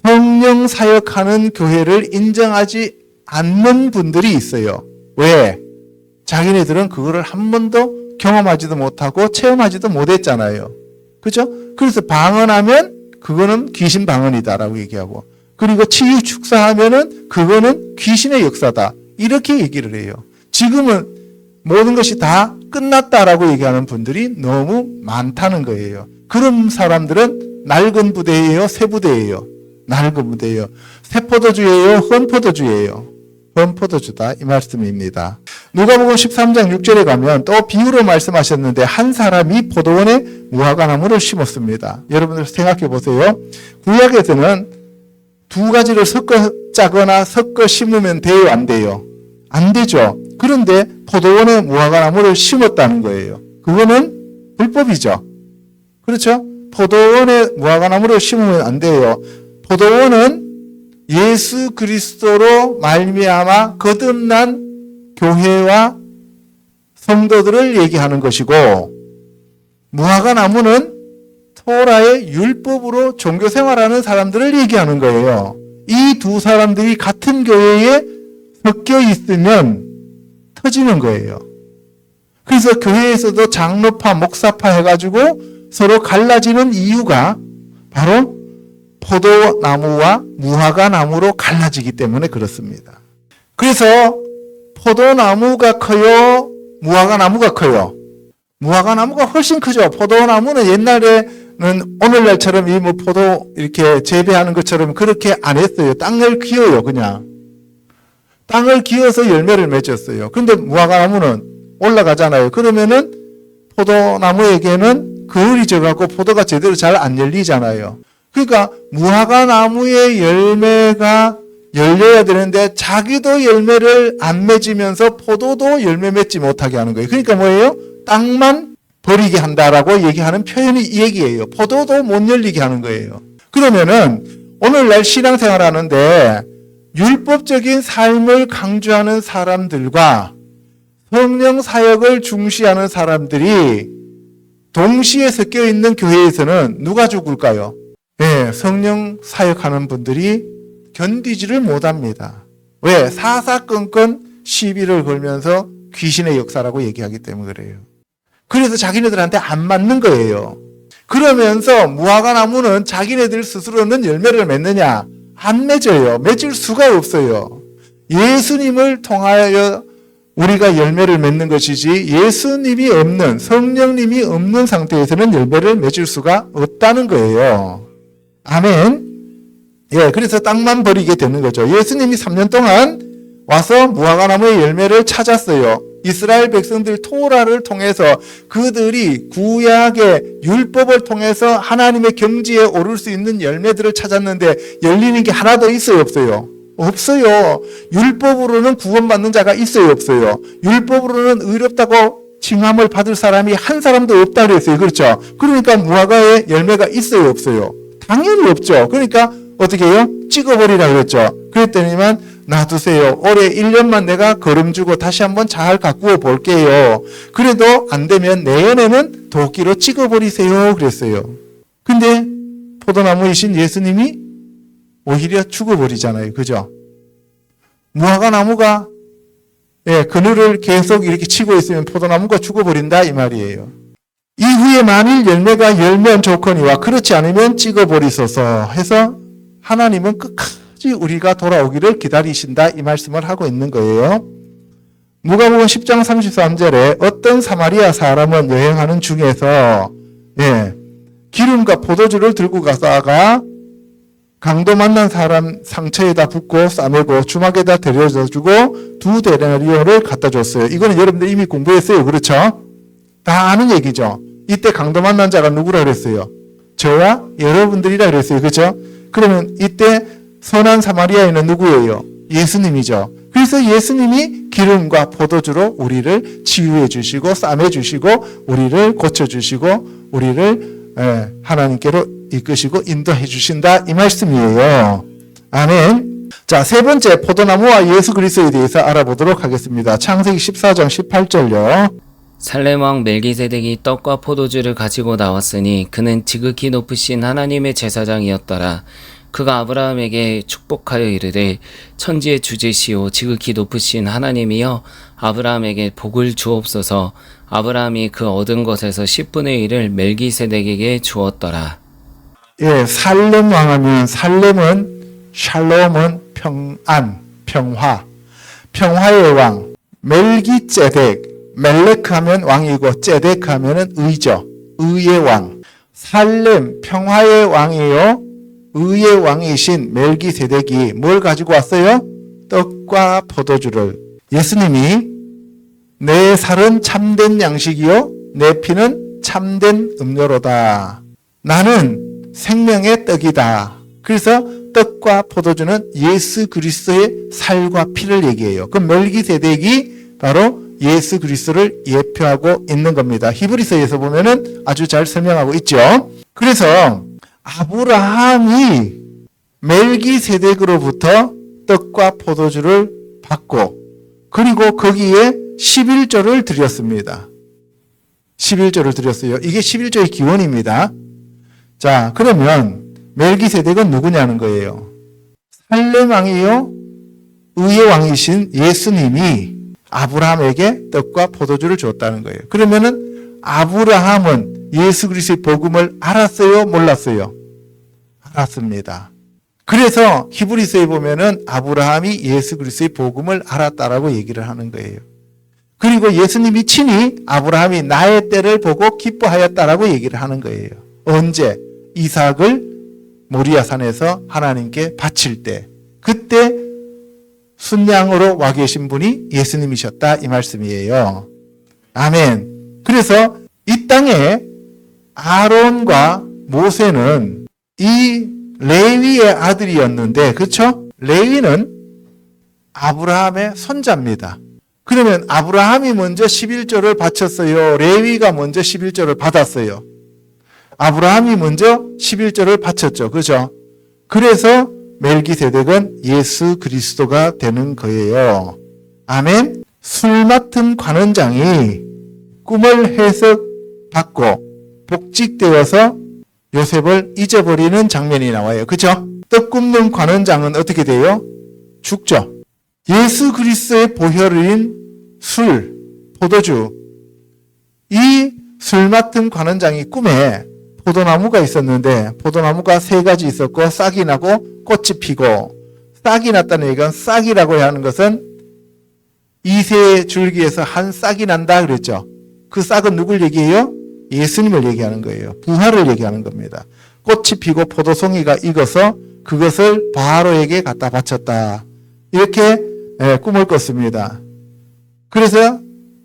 성령 사역하는 교회를 인정하지 않는 분들이 있어요. 왜? 자기네들은 그거를 한 번도 경험하지도 못하고 체험하지도 못했잖아요. 그죠? 그래서 방언하면 그거는 귀신 방언이다라고 얘기하고, 그리고 치유 축사하면은 그거는 귀신의 역사다. 이렇게 얘기를 해요. 지금은 모든 것이 다 끝났다라고 얘기하는 분들이 너무 많다는 거예요. 그런 사람들은 낡은 부대예요, 새 부대예요? 낡은 부대예요. 새 포도주예요, 헌 포도주예요? 헌 포도주다, 이 말씀입니다. 누가복음 13장 6절에 가면 또 비유로 말씀하셨는데, 한 사람이 포도원에 무화과나무를 심었습니다. 여러분들 생각해 보세요. 구약에서는 두 가지를 섞어 짜거나 섞어 심으면 돼요, 안 돼요? 안 되죠. 그런데 포도원에 무화과나무를 심었다는 거예요. 그거는 불법이죠. 그렇죠? 포도원에 무화과나무를 심으면 안 돼요. 포도원은 예수 그리스도로 말미암아 거듭난 교회와 성도들을 얘기하는 것이고, 무화과나무는 토라의 율법으로 종교 생활하는 사람들을 얘기하는 거예요. 이 두 사람들이 같은 교회에 섞여 있으면 터지는 거예요. 그래서 교회에서도 장로파, 목사파 해가지고 서로 갈라지는 이유가 바로 포도나무와 무화과나무로 갈라지기 때문에 그렇습니다. 그래서 포도나무가 커요, 무화과나무가 커요? 무화과나무가 훨씬 크죠. 포도나무는 옛날에는 오늘날처럼 이 포도 이렇게 재배하는 것처럼 그렇게 안 했어요. 땅을 기어요, 그냥. 땅을 기어서 열매를 맺었어요. 그런데 무화과나무는 올라가잖아요. 그러면은 포도나무에게는 그을이 져갖고 포도가 제대로 잘 안 열리잖아요. 그러니까 무화과나무의 열매가 열려야 되는데 자기도 열매를 안 맺으면서 포도도 열매 맺지 못하게 하는 거예요. 그러니까 뭐예요? 땅만 버리게 한다라고 얘기하는 표현이 이 얘기예요. 포도도 못 열리게 하는 거예요. 그러면은 오늘날 신앙생활 하는데 율법적인 삶을 강조하는 사람들과 성령 사역을 중시하는 사람들이 동시에 섞여 있는 교회에서는 누가 죽을까요? 네, 성령 사역하는 분들이 견디지를 못합니다. 왜? 사사건건 시비를 걸면서 귀신의 역사라고 얘기하기 때문에 그래요. 그래서 자기네들한테 안 맞는 거예요. 그러면서 무화과나무는 자기네들 스스로는 열매를 맺느냐? 안 맺어요. 맺을 수가 없어요. 예수님을 통하여 우리가 열매를 맺는 것이지 예수님이 없는, 성령님이 없는 상태에서는 열매를 맺을 수가 없다는 거예요. 아멘. 예, 그래서 땅만 버리게 되는 거죠. 예수님이 3년 동안 와서 무화과나무의 열매를 찾았어요. 이스라엘 백성들 토라를 통해서 그들이 구약의 율법을 통해서 하나님의 경지에 오를 수 있는 열매들을 찾았는데 열리는 게 하나도 있어요, 없어요? 없어요. 율법으로는 구원받는 자가 있어요, 없어요? 율법으로는 의롭다고 칭함을 받을 사람이 한 사람도 없다 그랬어요. 그렇죠? 그러니까 무화과의 열매가 있어요, 없어요? 당연히 없죠. 그러니까 어떻게 해요? 찍어버리라 그랬죠. 그랬더니만 놔두세요. 올해 1년만 내가 걸음 주고 다시 한번 잘 가꾸어 볼게요. 그래도 안 되면 내년에는 도끼로 찍어버리세요. 그랬어요. 근데 포도나무이신 예수님이 오히려 죽어버리잖아요. 그죠? 무화과나무가 그늘을 계속 이렇게 치고 있으면 포도나무가 죽어버린다 이 말이에요. 이후에 만일 열매가 열면 좋거니와 그렇지 않으면 찍어버리소서 해서 하나님은 끝까지 우리가 돌아오기를 기다리신다 이 말씀을 하고 있는 거예요. 누가복음 10장 33절에 어떤 사마리아 사람은 여행하는 중에서 기름과 포도주를 들고 가다가 강도 만난 사람 상처에다 붓고 싸매고 주막에다 데려다 주고 2데나리온을 갖다 줬어요. 이거는 여러분들 이미 공부했어요. 그렇죠? 다 아는 얘기죠. 이때 강도 만난 자가 누구라 그랬어요? 저와 여러분들이라 그랬어요. 그렇죠? 그러면 이때 선한 사마리아인은 누구예요? 예수님이죠. 그래서 예수님이 기름과 포도주로 우리를 치유해 주시고 싸매 주시고 우리를 고쳐 주시고 우리를 하나님께로 이끄시고 인도해 주신다 이 말씀이에요. 아멘. 자, 세 번째 포도나무와 예수 그리스도에 대해서 알아보도록 하겠습니다. 창세기 14장 18절요. 살렘 왕 멜기세덱이 떡과 포도주를 가지고 나왔으니 그는 지극히 높으신 하나님의 제사장이었더라. 그가 아브라함에게 축복하여 이르되 천지의 주제시오 지극히 높으신 하나님이여 아브라함에게 복을 주옵소서. 아브라함이 그 얻은 것에서 10분의 1을 멜기세덱에게 주었더라. 살렘 왕하면 살렘은 샬롬은 평안, 평화, 평화의 왕. 멜기ጼ덱, 멜레크 하면 왕이고 ጼ덱 하면은 의죠. 의의 왕. 살렘 평화의 왕이요. 의의 왕이신 멜기세덱이 뭘 가지고 왔어요? 떡과 포도주를. 예수님이 내 살은 참된 양식이요 내 피는 참된 음료로다. 나는 생명의 떡이다. 그래서 떡과 포도주는 예수 그리스도의 살과 피를 얘기해요. 그럼 멜기세덱이 바로 예수 그리스도를 예표하고 있는 겁니다. 히브리서에서 보면은 아주 잘 설명하고 있죠. 그래서 아브라함이 멜기세덱으로부터 떡과 포도주를 받고 그리고 거기에 11조를 드렸습니다. 11조를 드렸어요. 이게 11조의 기원입니다. 자, 그러면 멜기세덱은 누구냐는 거예요. 살렘 왕이요 의의 왕이신 예수님이 아브라함에게 떡과 포도주를 줬다는 거예요. 그러면은 아브라함은 예수 그리스도의 복음을 알았어요? 몰랐어요? 알았습니다. 그래서 히브리서에 보면은 아브라함이 예수 그리스도의 복음을 알았다라고 얘기를 하는 거예요. 그리고 예수님이 친히 아브라함이 나의 때를 보고 기뻐하였다라고 얘기를 하는 거예요. 언제? 이삭을 모리아산에서 하나님께 바칠 때. 그때 순양으로 와 계신 분이 예수님이셨다 이 말씀이에요. 아멘. 그래서 이 땅에 아론과 모세는 이 레위의 아들이었는데 그렇죠? 레위는 아브라함의 손자입니다. 그러면 아브라함이 먼저 11조를 바쳤어요. 레위가 먼저 11조를 받았어요. 아브라함이 먼저 11조를 바쳤죠. 그렇죠? 그래서 멜기세덱은 예수 그리스도가 되는 거예요. 아멘. 술 맡은 관원장이 꿈을 해석받고 복직되어서 요셉을 잊어버리는 장면이 나와요. 그렇죠? 떡 굽는 관원장은 어떻게 돼요? 죽죠. 예수 그리스도의 보혈인 술, 포도주. 이 술 맡은 관원장이 꿈에 포도나무가 있었는데 포도나무가 3가지 있었고 싹이 나고 꽃이 피고 싹이 났다는 얘기는 싹이라고 하는 것은 2세 줄기에서 한 싹이 난다 그랬죠. 그 싹은 누굴 얘기해요? 예수님을 얘기하는 거예요. 부활을 얘기하는 겁니다. 꽃이 피고 포도송이가 익어서 그것을 바로에게 갖다 바쳤다. 이렇게 꿈을 꿨습니다. 그래서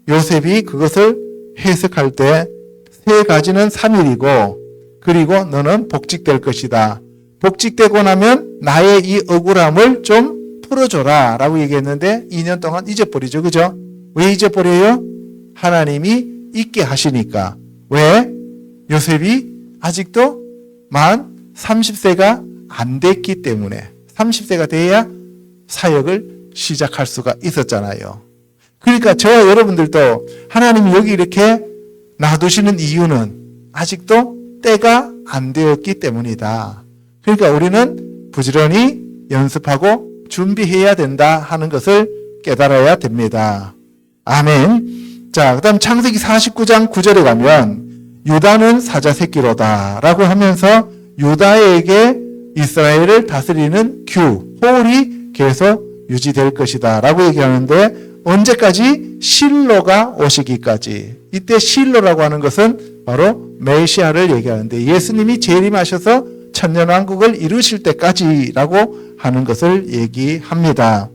요셉이 그것을 해석할 때 3가지는 3일이고 그리고 너는 복직될 것이다. 복직되고 나면 나의 이 억울함을 좀 풀어줘라 라고 얘기했는데 2년 동안 잊어버리죠. 그죠? 왜 잊어버려요? 하나님이 잊게 하시니까. 왜? 요셉이 아직도 만 30세가 안 됐기 때문에 30세가 돼야 사역을 시작할 수가 있었잖아요. 그러니까 저와 여러분들도 하나님이 여기 이렇게 놔두시는 이유는 아직도 때가 안 되었기 때문이다. 그러니까 우리는 부지런히 연습하고 준비해야 된다 하는 것을 깨달아야 됩니다. 아멘. 자, 그 다음 창세기 49장 9절에 가면 유다는 사자 새끼로다 라고 하면서 유다에게 이스라엘을 다스리는 홀이 계속 유지될 것이다 라고 얘기하는데, 언제까지? 실로가 오시기까지. 이때 실로라고 하는 것은 바로 메시아를 얘기하는데, 예수님이 재림하셔서 천년왕국을 이루실 때까지라고 하는 것을 얘기합니다.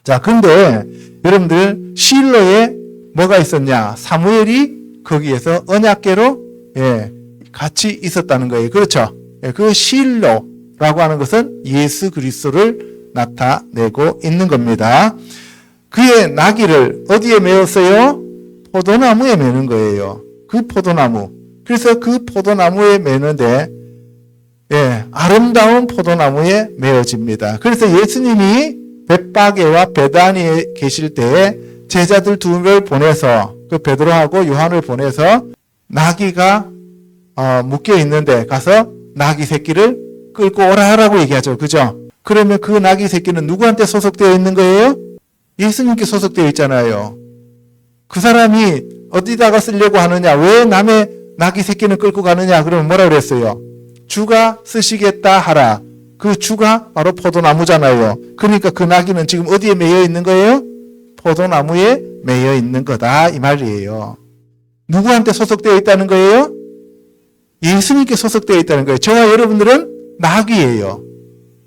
자, 근데 여러분들, 실로에 뭐가 있었냐? 사무엘이 거기에서 언약궤로 같이 있었다는 거예요. 그렇죠? 그 실로라고 하는 것은 예수 그리스도를 나타내고 있는 겁니다. 그의 나귀를 어디에 메었어요? 포도나무에 메는 거예요. 그 포도나무. 그래서 그 포도나무에 메는데, 아름다운 포도나무에 메어집니다. 그래서 예수님이 벳바게와 베다니에 계실 때에 제자들 둘을 보내서, 그 베드로하고 요한을 보내서 나귀가 묶여 있는데 가서 나귀 새끼를 끌고 오라라고 얘기하죠. 그죠? 그러면 그 나귀 새끼는 누구한테 소속되어 있는 거예요? 예수님께 소속되어 있잖아요. 그 사람이 어디다가 쓰려고 하느냐? 왜 남의 나귀 새끼는 끌고 가느냐? 그러면 뭐라 그랬어요? 주가 쓰시겠다 하라. 그 주가 바로 포도나무잖아요. 그러니까 그 나귀는 지금 어디에 매여 있는 거예요? 포도나무에 매여 있는 거다 이 말이에요. 누구한테 소속되어 있다는 거예요? 예수님께 소속되어 있다는 거예요. 저와 여러분들은 나귀예요.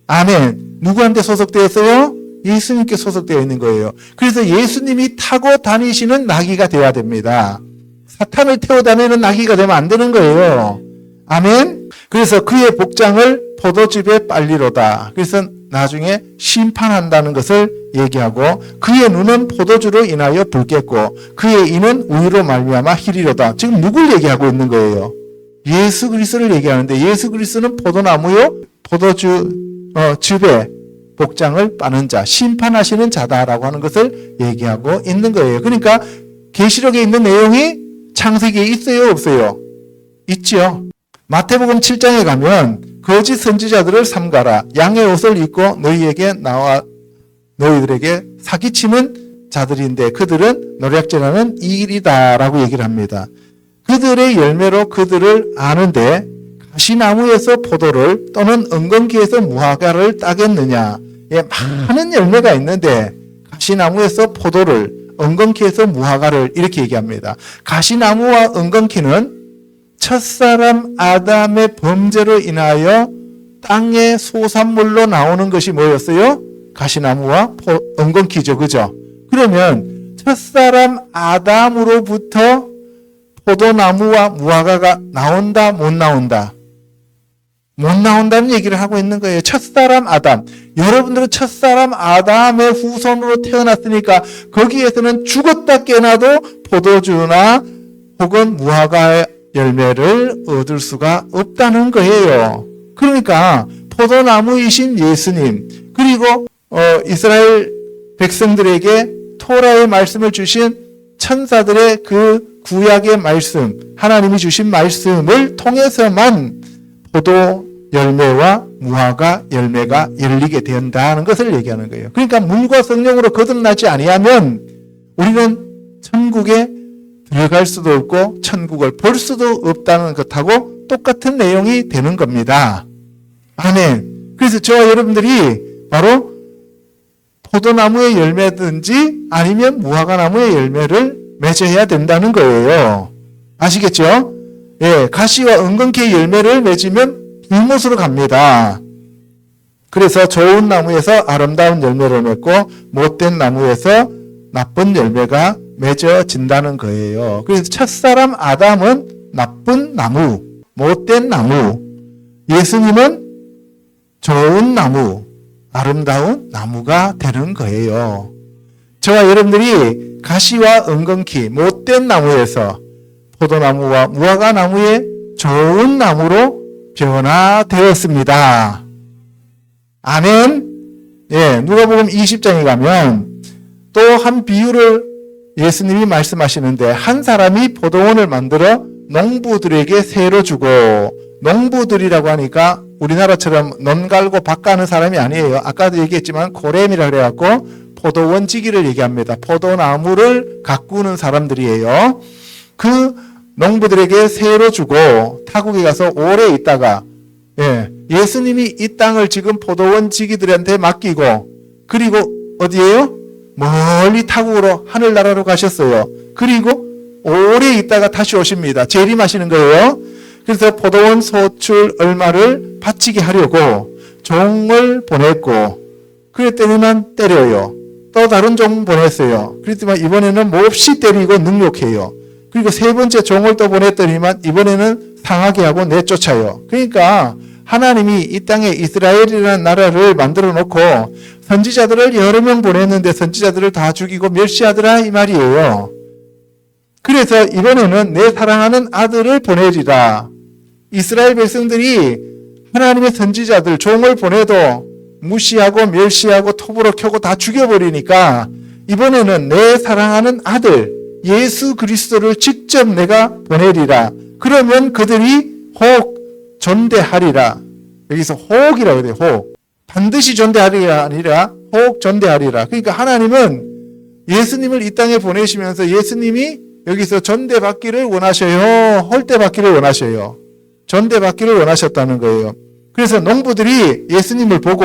아멘. 누구한테 소속되어 있어요? 예수님께 소속되어 있는 거예요. 그래서 예수님이 타고 다니시는 나귀가 되어야 됩니다. 사탄을 태워 다니는 나귀가 되면 안 되는 거예요. 아멘. 그래서 그의 복장을 포도즙에 빨리로다. 그래서 나중에 심판한다는 것을 얘기하고, 그의 눈은 포도주로 인하여 붉겠고 그의 이는 우유로 말미암아 희리로다. 지금 누굴 얘기하고 있는 거예요? 예수 그리스도를 얘기하는데, 예수 그리스도는 포도나무요, 즙에 복장을 빠는 자, 심판하시는 자다라고 하는 것을 얘기하고 있는 거예요. 그러니까 계시록에 있는 내용이 창세기에 있어요, 없어요? 있죠. 마태복음 7장에 가면 거짓 선지자들을 삼가라. 양의 옷을 입고 너희에게 나와 너희들에게 사기치는 자들인데 그들은 노략질하는 이일이다라고 얘기를 합니다. 그들의 열매로 그들을 아는데 가시나무에서 포도를 또는 은근키에서 무화과를 따겠느냐. 많은 열매가 있는데 가시나무에서 포도를, 은근키에서 무화과를 이렇게 얘기합니다. 가시나무와 은근키는 첫사람 아담의 범죄로 인하여 땅의 소산물로 나오는 것이 뭐였어요? 가시나무와 은근키죠. 그죠? 그러면 첫사람 아담으로부터 포도나무와 무화과가 나온다, 못 나온다? 못 나온다는 얘기를 하고 있는 거예요. 첫사람 아담. 여러분들은 첫사람 아담의 후손으로 태어났으니까 거기에서는 죽었다 깨어나도 포도주나 혹은 무화과의 열매를 얻을 수가 없다는 거예요. 그러니까 포도나무이신 예수님, 그리고 이스라엘 백성들에게 토라의 말씀을 주신 천사들의 그 구약의 말씀, 하나님이 주신 말씀을 통해서만 포도 열매와 무화과 열매가 열리게 된다는 것을 얘기하는 거예요. 그러니까 물과 성령으로 거듭나지 아니하면 우리는 천국에 들어갈 수도 없고 천국을 볼 수도 없다는 것하고 똑같은 내용이 되는 겁니다. 아멘. 그래서 저와 여러분들이 바로 포도나무의 열매든지 아니면 무화과나무의 열매를 맺어야 된다는 거예요. 아시겠죠? 가시와 은근키의 열매를 맺으면 불못으로 갑니다. 그래서 좋은 나무에서 아름다운 열매를 맺고 못된 나무에서 나쁜 열매가 맺어진다는 거예요. 그래서 첫사람 아담은 나쁜 나무, 못된 나무, 예수님은 좋은 나무, 아름다운 나무가 되는 거예요. 저와 여러분들이 가시와 은근키, 못된 나무에서 포도나무와 무화과 나무의 좋은 나무로 변화되었습니다. 아멘. 누가복음 20장에 가면 또 한 비유를 예수님이 말씀하시는데, 한 사람이 포도원을 만들어 농부들에게 세로 주고, 농부들이라고 하니까 우리나라처럼 논 갈고 밭 가는 사람이 아니에요. 아까도 얘기했지만 고렘이라 그래갖고 포도원지기를 얘기합니다. 포도나무를 가꾸는 사람들이에요. 그 농부들에게 세로 주고 타국에 가서 오래 있다가 예수님이 이 땅을 지금 포도원 지기들한테 맡기고 그리고 어디에요? 멀리 타국으로 하늘나라로 가셨어요. 그리고 오래 있다가 다시 오십니다. 재림하시는 거예요. 그래서 포도원 소출 얼마를 바치게 하려고 종을 보냈고 그랬더니만 때려요. 또 다른 종 보냈어요. 그랬더니만 이번에는 몹시 때리고 능욕해요. 그리고 세 번째 종을 또 보냈더니만 이번에는 상하게 하고 내쫓아요. 그러니까 하나님이 이 땅에 이스라엘이라는 나라를 만들어 놓고 선지자들을 여러 명 보냈는데 선지자들을 다 죽이고 멸시하더라 이 말이에요. 그래서 이번에는 내 사랑하는 아들을 보내리라. 이스라엘 백성들이 하나님의 선지자들 종을 보내도 무시하고 멸시하고 톱으로 켜고 다 죽여버리니까 이번에는 내 사랑하는 아들 예수 그리스도를 직접 내가 보내리라. 그러면 그들이 혹 전대하리라. 여기서 혹이라고 해요. 혹. 반드시 전대하리가 아니라 혹 전대하리라. 그러니까 하나님은 예수님을 이 땅에 보내시면서 예수님이 여기서 전대받기를 원하셔요. 홀대받기를 원하셔요. 전대받기를 원하셨다는 거예요. 그래서 농부들이 예수님을 보고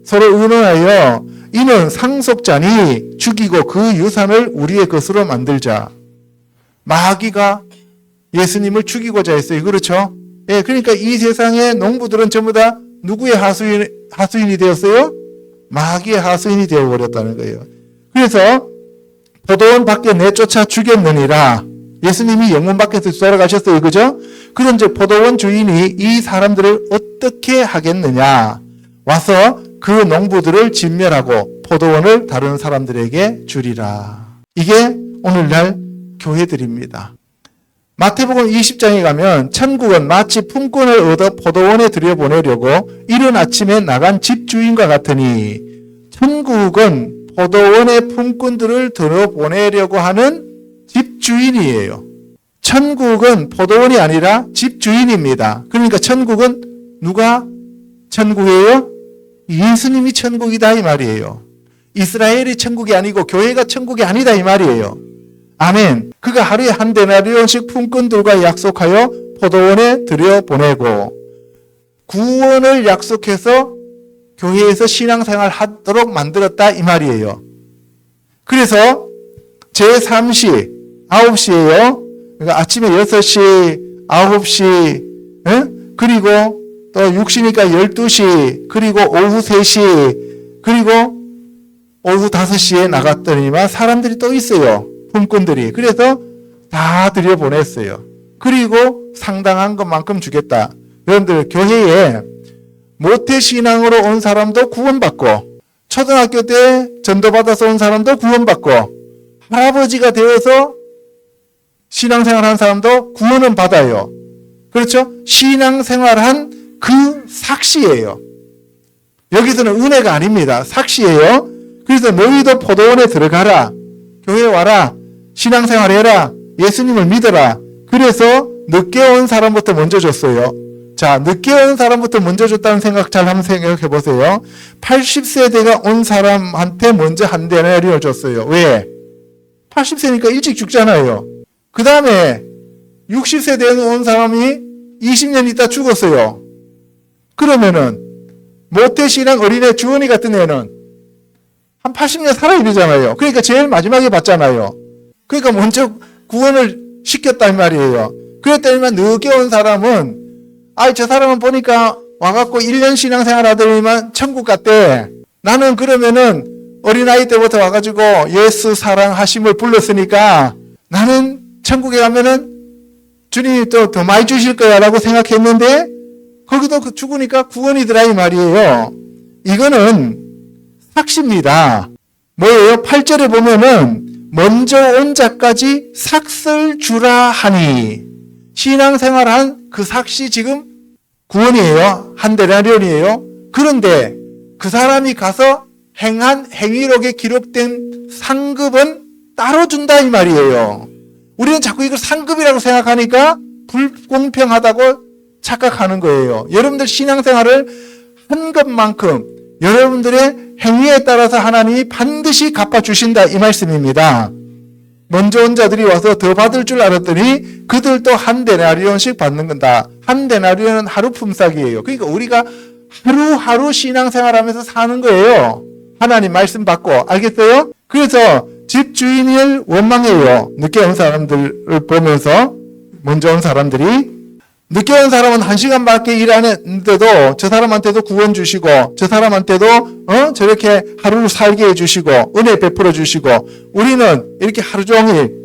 서로 의논하여 이는 상속자니 죽이고 그 유산을 우리의 것으로 만들자. 마귀가 예수님을 죽이고자 했어요. 그렇죠? 예, 그러니까 이 세상의 농부들은 전부 다 누구의 하수인이 되었어요? 마귀의 하수인이 되어버렸다는 거예요. 그래서 포도원 밖에 내쫓아 죽였느니라. 예수님이 영문 밖에서 돌아가셨어요. 그죠? 그런즉 포도원 주인이 이 사람들을 어떻게 하겠느냐. 와서 그 농부들을 진멸하고 포도원을 다른 사람들에게 주리라. 이게 오늘날 교회들입니다. 마태복음 20장에 가면 천국은 마치 품꾼을 얻어 포도원에 들여보내려고 이른 아침에 나간 집주인과 같으니 천국은 포도원의 품꾼들을 들여보내려고 하는 집주인이에요. 천국은 포도원이 아니라 집주인입니다. 그러니까 천국은 누가 천국이에요? 예수님이 천국이다 이 말이에요. 이스라엘이 천국이 아니고 교회가 천국이 아니다 이 말이에요. 아멘. 그가 하루에 한 데나리온씩 품꾼들과 약속하여 포도원에 들여보내고 구원을 약속해서 교회에서 신앙생활 하도록 만들었다 이 말이에요. 그래서 제3시 9시예요. 그러니까 아침에 6시, 9시, 그리고 또 6시니까 12시, 그리고 오후 3시, 그리고 오후 5시에 나갔더니만 사람들이 또 있어요. 품꾼들이. 그래서 다 들여보냈어요. 그리고 상당한 것만큼 주겠다. 여러분들 교회에 모태신앙으로 온 사람도 구원받고 초등학교 때 전도받아서 온 사람도 구원받고 할아버지가 되어서 신앙생활한 사람도 구원은 받아요. 그렇죠? 신앙생활한 그 삭시예요. 여기서는 은혜가 아닙니다. 삭시예요. 그래서 너희도 포도원에 들어가라. 교회에 와라. 신앙생활해라. 예수님을 믿어라. 그래서 늦게 온 사람부터 먼저 줬어요. 자, 늦게 온 사람부터 먼저 줬다는 생각 잘 한번 생각해 보세요. 80세대가 온 사람한테 먼저 한 데나리온을 줬어요. 왜? 80세니까 일찍 죽잖아요. 그 다음에 60세대에 온 사람이 20년 있다 죽었어요. 그러면은 모태신앙 어린애 주원이 같은 애는 한 80년 살아야 되잖아요. 그러니까 제일 마지막에 받잖아요. 그러니까 먼저 구원을 시켰다 이 말이에요. 그랬더니만 늦게 온 사람은 저 사람은 보니까 와갖고 1년 신앙생활 하더니만 천국 갔대. 나는 그러면은 어린아이 때부터 와가지고 예수 사랑하심을 불렀으니까 나는 천국에 가면은 주님이 또 더 많이 주실 거야 라고 생각했는데 거기도 죽으니까 구원이더라 이 말이에요. 이거는 삭시입니다. 뭐예요? 8절에 보면은 먼저 온 자까지 삭을 주라 하니 신앙생활한 그 삭시 지금 구원이에요. 한 데나리온이에요. 그런데 그 사람이 가서 행한 행위록에 기록된 상급은 따로 준다 이 말이에요. 우리는 자꾸 이걸 상급이라고 생각하니까 불공평하다고 착각하는 거예요. 여러분들 신앙생활을 한 것만큼 여러분들의 행위에 따라서 하나님이 반드시 갚아주신다 이 말씀입니다. 먼저 온 자들이 와서 더 받을 줄 알았더니 그들도 한 데나리온씩 받는 건다. 한 데나리온은 하루 품삯이에요. 그러니까 우리가 하루하루 신앙생활하면서 사는 거예요. 하나님 말씀 받고. 알겠어요? 그래서 집주인을 원망해요. 늦게 온 사람들을 보면서. 먼저 온 사람들이. 늦게 온 사람은 1시간밖에 일 안 했는데도 저 사람한테도 구원 주시고 저 사람한테도 저렇게 하루를 살게 해주시고 은혜 베풀어 주시고 우리는 이렇게 하루 종일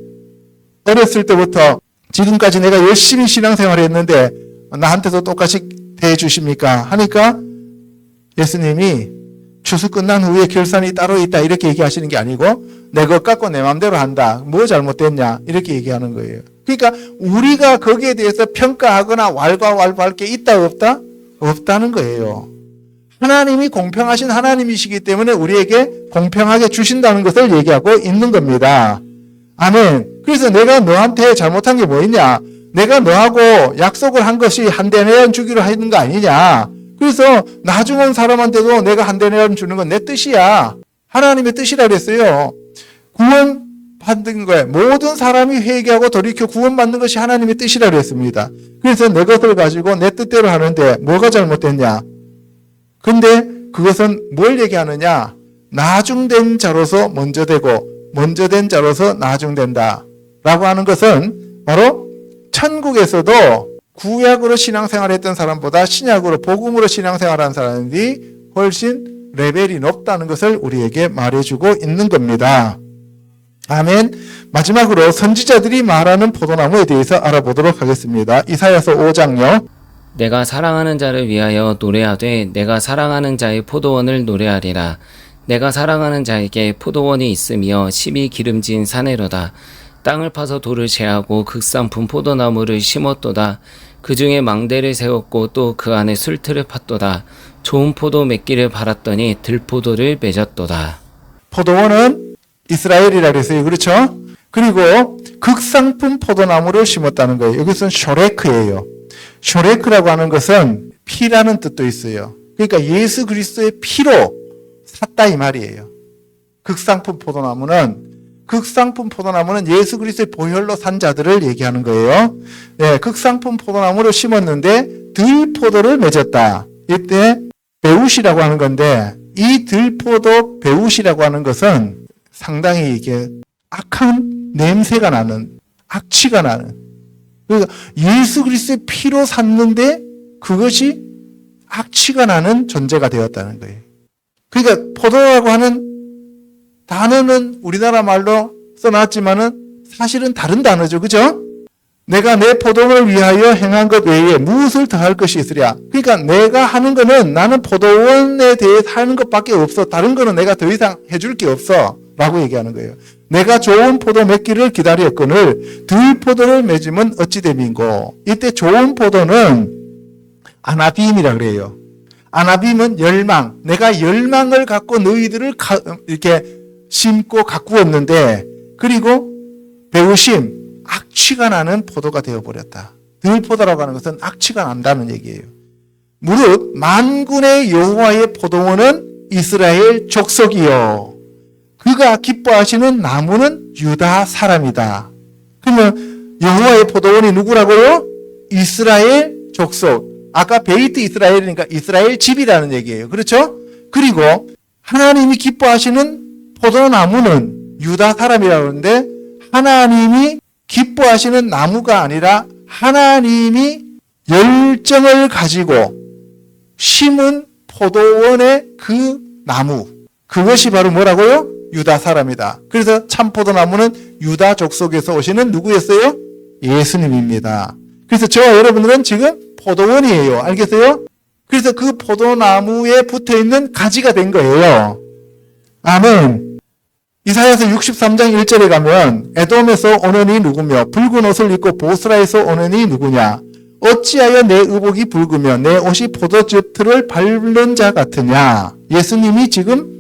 어렸을 때부터 지금까지 내가 열심히 신앙생활을 했는데 나한테도 똑같이 대해 주십니까? 하니까 예수님이 추수 끝난 후에 결산이 따로 있다 이렇게 얘기하시는 게 아니고 내 것 갖고 내 마음대로 한다. 뭐 잘못됐냐 이렇게 얘기하는 거예요. 그러니까 우리가 거기에 대해서 평가하거나 왈가왈부할 게 있다 없다? 없다는 거예요. 하나님이 공평하신 하나님이시기 때문에 우리에게 공평하게 주신다는 것을 얘기하고 있는 겁니다. 아멘. 그래서 내가 너한테 잘못한 게 뭐 있냐? 내가 너하고 약속을 한 것이 한 데나리온 주기로 하는 거 아니냐? 그래서 나중 온 사람한테도 내가 한 데나리온 주는 건 내 뜻이야. 하나님의 뜻이라 그랬어요. 구원 받는 거에 모든 사람이 회개하고 돌이켜 구원받는 것이 하나님의 뜻이라 그랬습니다. 그래서 내 것을 가지고 내 뜻대로 하는데 뭐가 잘못됐냐? 근데 그것은 뭘 얘기하느냐? 나중된 자로서 먼저 되고 먼저 된 자로서 나중된다 라고 하는 것은 바로 천국에서도 구약으로 신앙생활했던 사람보다 신약으로 복음으로 신앙생활한 사람들이 훨씬 레벨이 높다는 것을 우리에게 말해주고 있는 겁니다. 아멘. 마지막으로 선지자들이 말하는 포도나무에 대해서 알아보도록 하겠습니다. 이사야서 5장요. 내가 사랑하는 자를 위하여 노래하되 내가 사랑하는 자의 포도원을 노래하리라. 내가 사랑하는 자에게 포도원이 있으며 심히 기름진 사내로다. 땅을 파서 돌을 제하고 극상품 포도나무를 심었도다. 그 중에 망대를 세웠고 또 그 안에 술틀을 팠도다. 좋은 포도 맺기를 바랐더니 들포도를 맺었도다. 포도원은 이스라엘이라 그랬어요. 그렇죠? 그리고 극상품 포도나무를 심었다는 거예요. 여기서는 쇼레크예요. 쇼레크라고 하는 것은 피라는 뜻도 있어요. 그러니까 예수 그리스도의 피로 샀다 이 말이에요. 극상품 포도나무는 예수 그리스도의 보혈로 산 자들을 얘기하는 거예요. 네, 극상품 포도나무를 심었는데 들포도를 맺었다. 이때 배웃이라고 하는 건데 이 들포도 배웃이라고 하는 것은 상당히 이게 악한 냄새가 나는, 악취가 나는. 그러니까 예수 그리스도의 피로 샀는데 그것이 악취가 나는 존재가 되었다는 거예요. 그러니까 포도라고 하는 단어는 우리나라 말로 써놨지만은 사실은 다른 단어죠. 그죠? 내가 내 포도원을 위하여 행한 것 외에 무엇을 더할 것이 있으랴. 그러니까 내가 하는 거는 나는 포도원에 대해서 하는 것밖에 없어. 다른 거는 내가 더 이상 해줄 게 없어. 라고 얘기하는 거예요. 내가 좋은 포도 맺기를 기다렸거늘 들포도를 맺으면 어찌 됨인고. 이때 좋은 포도는 아나빔이라 그래요. 아나빔은 열망. 내가 열망을 갖고 너희들을 이렇게 심고 가꾸었는데 그리고 배우심. 악취가 나는 포도가 되어버렸다. 들포도라고 하는 것은 악취가 난다는 얘기예요. 무릇 만군의 여호와의 포도원은 이스라엘 족속이요. 그가 기뻐하시는 나무는 유다 사람이다. 그러면 여호와의 포도원이 누구라고요? 이스라엘 족속. 아까 베이트 이스라엘이니까 이스라엘 집이라는 얘기예요. 그렇죠? 그리고 하나님이 기뻐하시는 포도나무는 유다 사람이라고 하는데 하나님이 기뻐하시는 나무가 아니라 하나님이 열정을 가지고 심은 포도원의 그 나무. 그것이 바로 뭐라고요? 유다 사람이다. 그래서 참 포도나무는 유다 족속에서 오시는 누구였어요? 예수님입니다. 그래서 저와 여러분들은 지금 포도원이에요. 알겠어요? 그래서 그 포도나무에 붙어있는 가지가 된 거예요. 아멘. 이사야서 63장 1절에 가면 에돔에서 오는 이 누구며 붉은 옷을 입고 보스라에서 오는 이 누구냐 어찌하여 내 의복이 붉으며 내 옷이 포도즙틀을 밟는 자 같으냐. 예수님이 지금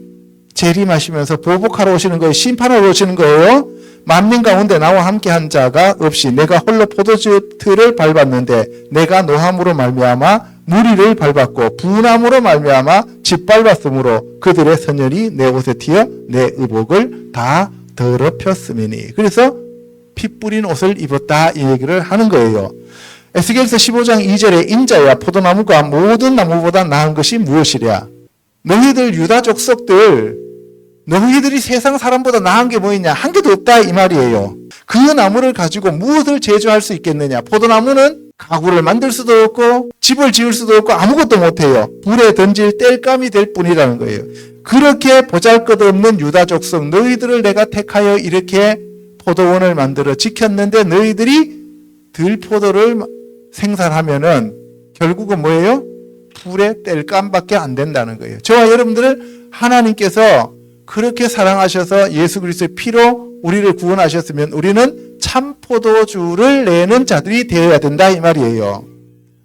재림하시면서 보복하러 오시는 거예요. 심판하러 오시는 거예요. 만민 가운데 나와 함께한 자가 없이 내가 홀로 포도즙틀을 밟았는데 내가 노함으로 말미암아 무리를 밟았고 분함으로 말미암아 짓밟았으므로 그들의 선열이 내 옷에 튀어 내 의복을 다 더럽혔음이니. 그래서 피 뿌린 옷을 입었다 이 얘기를 하는 거예요. 에스겔서 15장 2절에 인자야 포도나무가 모든 나무보다 나은 것이 무엇이랴. 너희들 유다 족속들 너희들이 세상 사람보다 나은 게 뭐 있냐? 한 개도 없다 이 말이에요. 그 나무를 가지고 무엇을 제조할 수 있겠느냐? 포도나무는 가구를 만들 수도 없고 집을 지을 수도 없고 아무것도 못해요. 불에 던질 땔감이 될 뿐이라는 거예요. 그렇게 보잘것없는 유다 족속 너희들을 내가 택하여 이렇게 포도원을 만들어 지켰는데 너희들이 들포도를 생산하면은 결국은 뭐예요? 불에 땔감밖에 안 된다는 거예요. 저와 여러분들을 하나님께서 그렇게 사랑하셔서 예수 그리스도의 피로 우리를 구원하셨으면 우리는 참 포도주를 내는 자들이 되어야 된다 이 말이에요.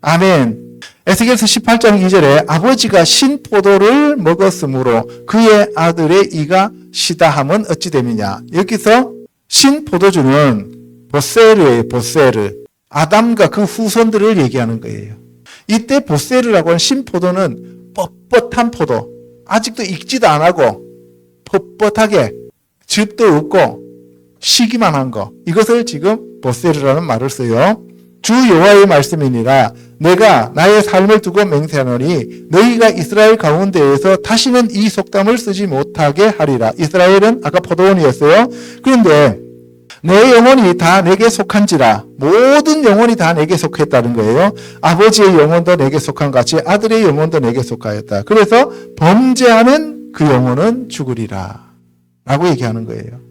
아멘. 에스겔서 18장 2절에 아버지가 신포도를 먹었으므로 그의 아들의 이가 시다함은 어찌 됨이냐. 여기서 신포도주는 보세르예요. 보세르. 아담과 그 후손들을 얘기하는 거예요. 이때 보세르라고 하는 신포도는 뻣뻣한 포도. 아직도 익지도 안 하고 뻣뻣하게 즙도 없고 시기만 한 거. 이것을 지금 보세르라는 말을 써요. 주 여호와의 말씀이니라. 내가 나의 삶을 두고 맹세하노니 너희가 이스라엘 가운데에서 다시는 이 속담을 쓰지 못하게 하리라. 이스라엘은 아까 포도원이었어요. 그런데 내 영혼이 다 내게 속한지라. 모든 영혼이 다 내게 속했다는 거예요. 아버지의 영혼도 내게 속한 같이 아들의 영혼도 내게 속하였다. 그래서 범죄하는 그 영혼은 죽으리라 라고 얘기하는 거예요.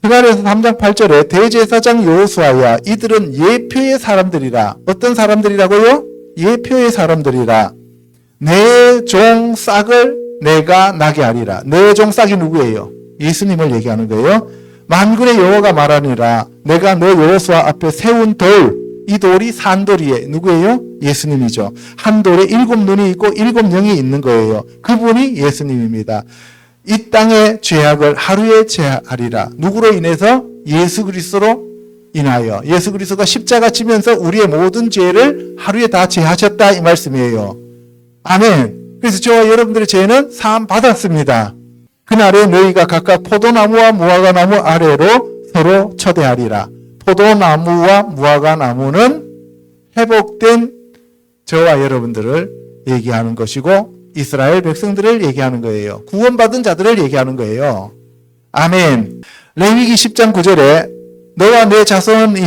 스가랴서 3장 8절에 대제사장 여호수아야 이들은 예표의 사람들이라. 어떤 사람들이라고요? 예표의 사람들이라. 내 종 싹을 내가 나게 하리라. 내 종 싹이 누구예요? 예수님을 얘기하는 거예요. 만군의 여호와가 말하니라. 내가 너 여호수아 앞에 세운 돌, 이 돌이 산돌이에 누구예요? 예수님이죠. 한 돌에 7눈이 있고 7영이 있는 거예요. 그분이 예수님입니다. 이 땅의 죄악을 하루에 제하리라. 누구로 인해서? 예수 그리스도로 인하여. 예수 그리스도가 십자가 지면서 우리의 모든 죄를 하루에 다 제하셨다 이 말씀이에요. 아멘. 그래서 저와 여러분들의 죄는 사함 받았습니다. 그날에 너희가 각각 포도나무와 무화과나무 아래로 서로 초대하리라. 포도나무와 무화과나무는 회복된 저와 여러분들을 얘기하는 것이고 이스라엘 백성들을 얘기하는 거예요. 구원받은 자들을 얘기하는 거예요. 아멘. 레위기 10장 9절에 너와 내 자손이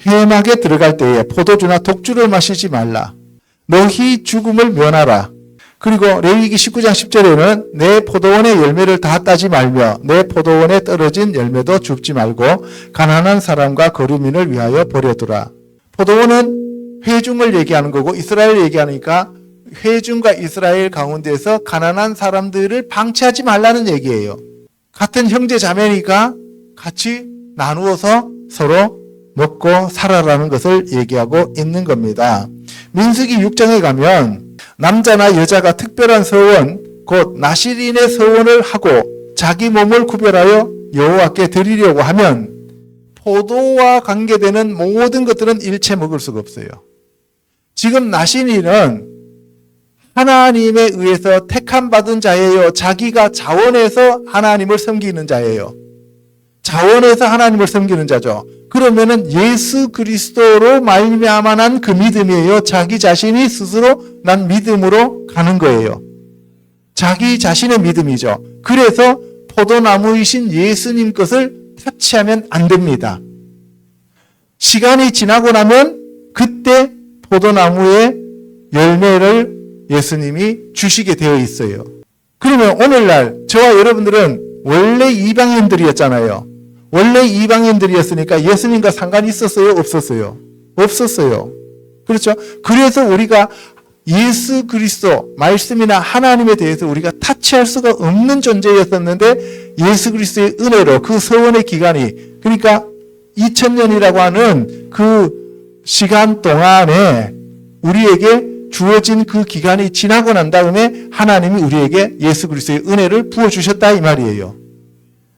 회막에 들어갈 때에 포도주나 독주를 마시지 말라. 너희 죽음을 면하라. 그리고 레위기 19장 10절에는 내 포도원의 열매를 다 따지 말며 내 포도원에 떨어진 열매도 줍지 말고 가난한 사람과 거류민을 위하여 버려두라. 포도원은 회중을 얘기하는 거고 이스라엘 얘기하니까 회중과 이스라엘 가운데서 가난한 사람들을 방치하지 말라는 얘기예요. 같은 형제 자매니까 같이 나누어서 서로 먹고 살아라는 것을 얘기하고 있는 겁니다. 민수기 6장에 가면 남자나 여자가 특별한 서원, 곧 나실인의 서원을 하고 자기 몸을 구별하여 여호와께 드리려고 하면 포도와 관계되는 모든 것들은 일체 먹을 수가 없어요. 지금 나실인은 하나님에 의해서 택함 받은 자예요. 자기가 자원해서 하나님을 섬기는 자예요. 자원해서 하나님을 섬기는 자죠. 그러면은 예수 그리스도로 말미암아 난 그 믿음이에요. 자기 자신이 스스로 난 믿음으로 가는 거예요. 자기 자신의 믿음이죠. 그래서 포도나무이신 예수님 것을 터치하면 안 됩니다. 시간이 지나고 나면 그때 포도나무의 열매를 예수님이 주시게 되어 있어요. 그러면 오늘날 저와 여러분들은 원래 이방인들이었잖아요. 원래 이방인들이었으니까 예수님과 상관이 있었어요? 없었어요? 없었어요. 그렇죠? 그래서 우리가 예수 그리스도 말씀이나 하나님에 대해서 우리가 타치할 수가 없는 존재였었는데 예수 그리스도의 은혜로 그 서원의 기간이 그러니까 2000년이라고 하는 그 시간 동안에 우리에게 주어진 그 기간이 지나고 난 다음에 하나님이 우리에게 예수 그리스도의 은혜를 부어주셨다 이 말이에요.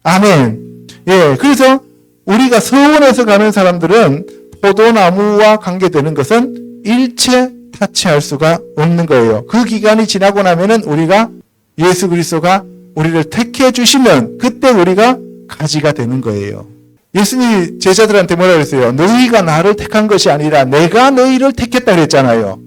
아멘. 예, 그래서 우리가 서원에서 가는 사람들은 포도나무와 관계되는 것은 일체 타치할 수가 없는 거예요. 그 기간이 지나고 나면은 우리가 예수 그리스도가 우리를 택해 주시면 그때 우리가 가지가 되는 거예요. 예수님이 제자들한테 뭐라 그랬어요? 너희가 나를 택한 것이 아니라 내가 너희를 택했다 그랬잖아요.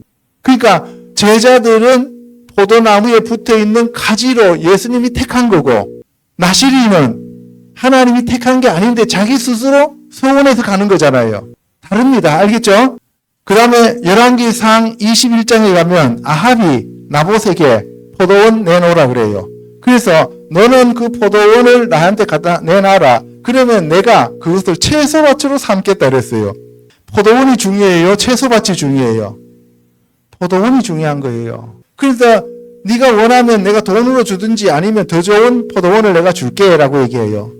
그러니까 제자들은 포도나무에 붙어있는 가지로 예수님이 택한 거고, 나시리는 하나님이 택한 게 아닌데 자기 스스로 소원해서 가는 거잖아요. 다릅니다. 알겠죠? 그 다음에 열왕기상 21장에 가면 아합이 나봇에게 포도원 내놓으라 그래요. 그래서 너는 그 포도원을 나한테 갖다 내놔라. 그러면 내가 그것을 채소밭으로 삼겠다 그랬어요. 포도원이 중요해요? 채소밭이 중요해요? 포도원이 중요한 거예요. 그래서 네가 원하면 내가 돈으로 주든지 아니면 더 좋은 포도원을 내가 줄게 라고 얘기해요.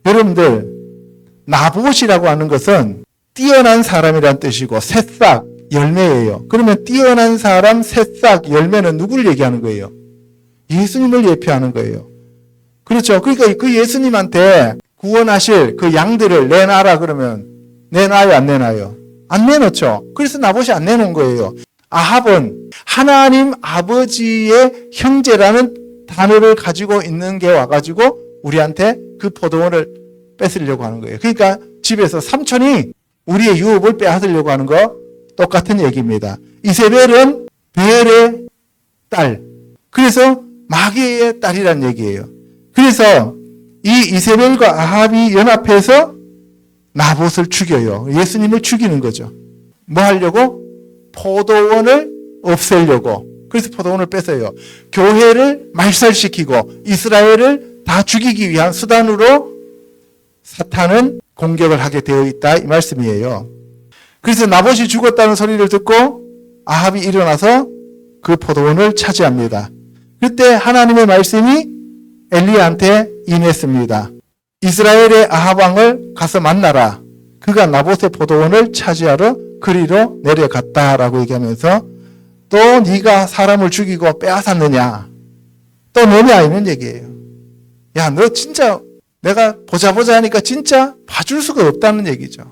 여러분들, 나봇이라고 하는 것은 뛰어난 사람이란 뜻이고 새싹, 열매예요. 그러면 뛰어난 사람, 새싹, 열매는 누구를 얘기하는 거예요? 예수님을 예표하는 거예요. 그렇죠. 그러니까 그 예수님한테 구원하실 그 양들을 내놔라 그러면 내놔요, 안 내놔요? 안 내놓죠. 그래서 나봇이 안 내놓은 거예요. 아합은 하나님 아버지의 형제라는 단어를 가지고 있는 게 와가지고 우리한테 그 포도원을 뺏으려고 하는 거예요. 그러니까 집에서 삼촌이 우리의 유업을 빼앗으려고 하는 거 똑같은 얘기입니다. 이세벨은 벨의 딸. 그래서 마귀의 딸이란 얘기예요. 그래서 이 이세벨과 아합이 연합해서 나봇을 죽여요. 예수님을 죽이는 거죠. 뭐 하려고? 포도원을 없애려고. 그래서 포도원을 뺏어요. 교회를 말살시키고 이스라엘을 다 죽이기 위한 수단으로 사탄은 공격을 하게 되어 있다 이 말씀이에요. 그래서 나봇이 죽었다는 소리를 듣고 아합이 일어나서 그 포도원을 차지합니다. 그때 하나님의 말씀이 엘리야한테 임했습니다. 이스라엘의 아합 왕을 가서 만나라. 그가 나봇의 포도원을 차지하러 그리로 내려갔다라고 얘기하면서 또 네가 사람을 죽이고 빼앗았느냐? 또 너냐? 이런 얘기예요. 야, 너 진짜 내가 보자 하니까 진짜 봐줄 수가 없다는 얘기죠.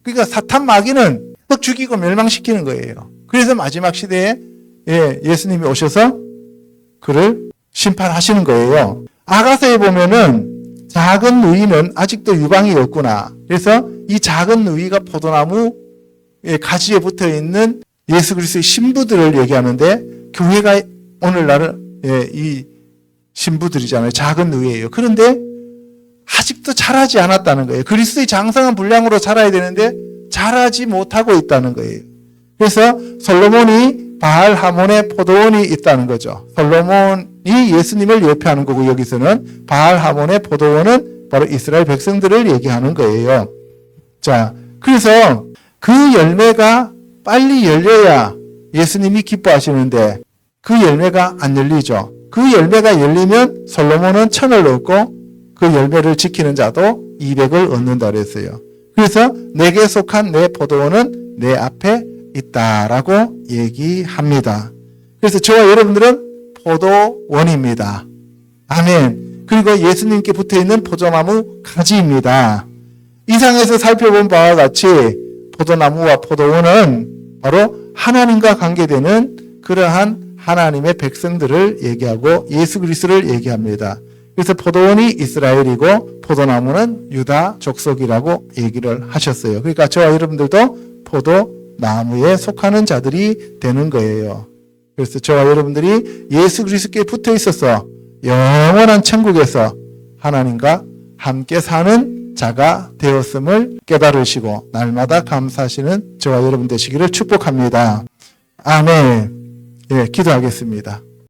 그러니까 사탄 마귀는 꼭 죽이고 멸망시키는 거예요. 그래서 마지막 시대에 예수님이 오셔서 그를 심판하시는 거예요. 아가서에 보면은 작은 누이는 아직도 유방이 없구나. 그래서 이 작은 누이가 포도나무 가지에 붙어 있는 예수 그리스도의 신부들을 얘기하는데 교회가 오늘날은 이 신부들이잖아요. 작은 누이예요. 그런데 아직도 자라지 않았다는 거예요. 그리스도의 장성한 분량으로 자라야 되는데 자라지 못하고 있다는 거예요. 그래서 솔로몬이 바알 하몬의 포도원이 있다는 거죠. 솔로몬이 예수님을 예표하는 거고 여기서는 바알 하몬의 포도원은 바로 이스라엘 백성들을 얘기하는 거예요. 자, 그래서 그 열매가 빨리 열려야 예수님이 기뻐하시는데 그 열매가 안 열리죠. 그 열매가 열리면 솔로몬은 1000을 얻고 그 열매를 지키는 자도 200을 얻는다 그랬어요. 그래서 내게 속한 내 포도원은 내 앞에 있다라고 얘기합니다. 그래서 저와 여러분들은 포도원입니다. 아멘. 그리고 예수님께 붙어있는 포도나무 가지입니다. 이 상에서 살펴본 바와 같이 포도나무와 포도원은 바로 하나님과 관계되는 그러한 하나님의 백성들을 얘기하고 예수 그리스도를 얘기합니다. 그래서 포도원이 이스라엘이고 포도나무는 유다 족속이라고 얘기를 하셨어요. 그러니까 저와 여러분들도 포도나무에 속하는 자들이 되는 거예요. 그래서 저와 여러분들이 예수 그리스도께 붙어 있어서 영원한 천국에서 하나님과 함께 사는 자가 되었음을 깨달으시고 날마다 감사하시는 저와 여러분 되시기를 축복합니다. 아멘. 기도하겠습니다.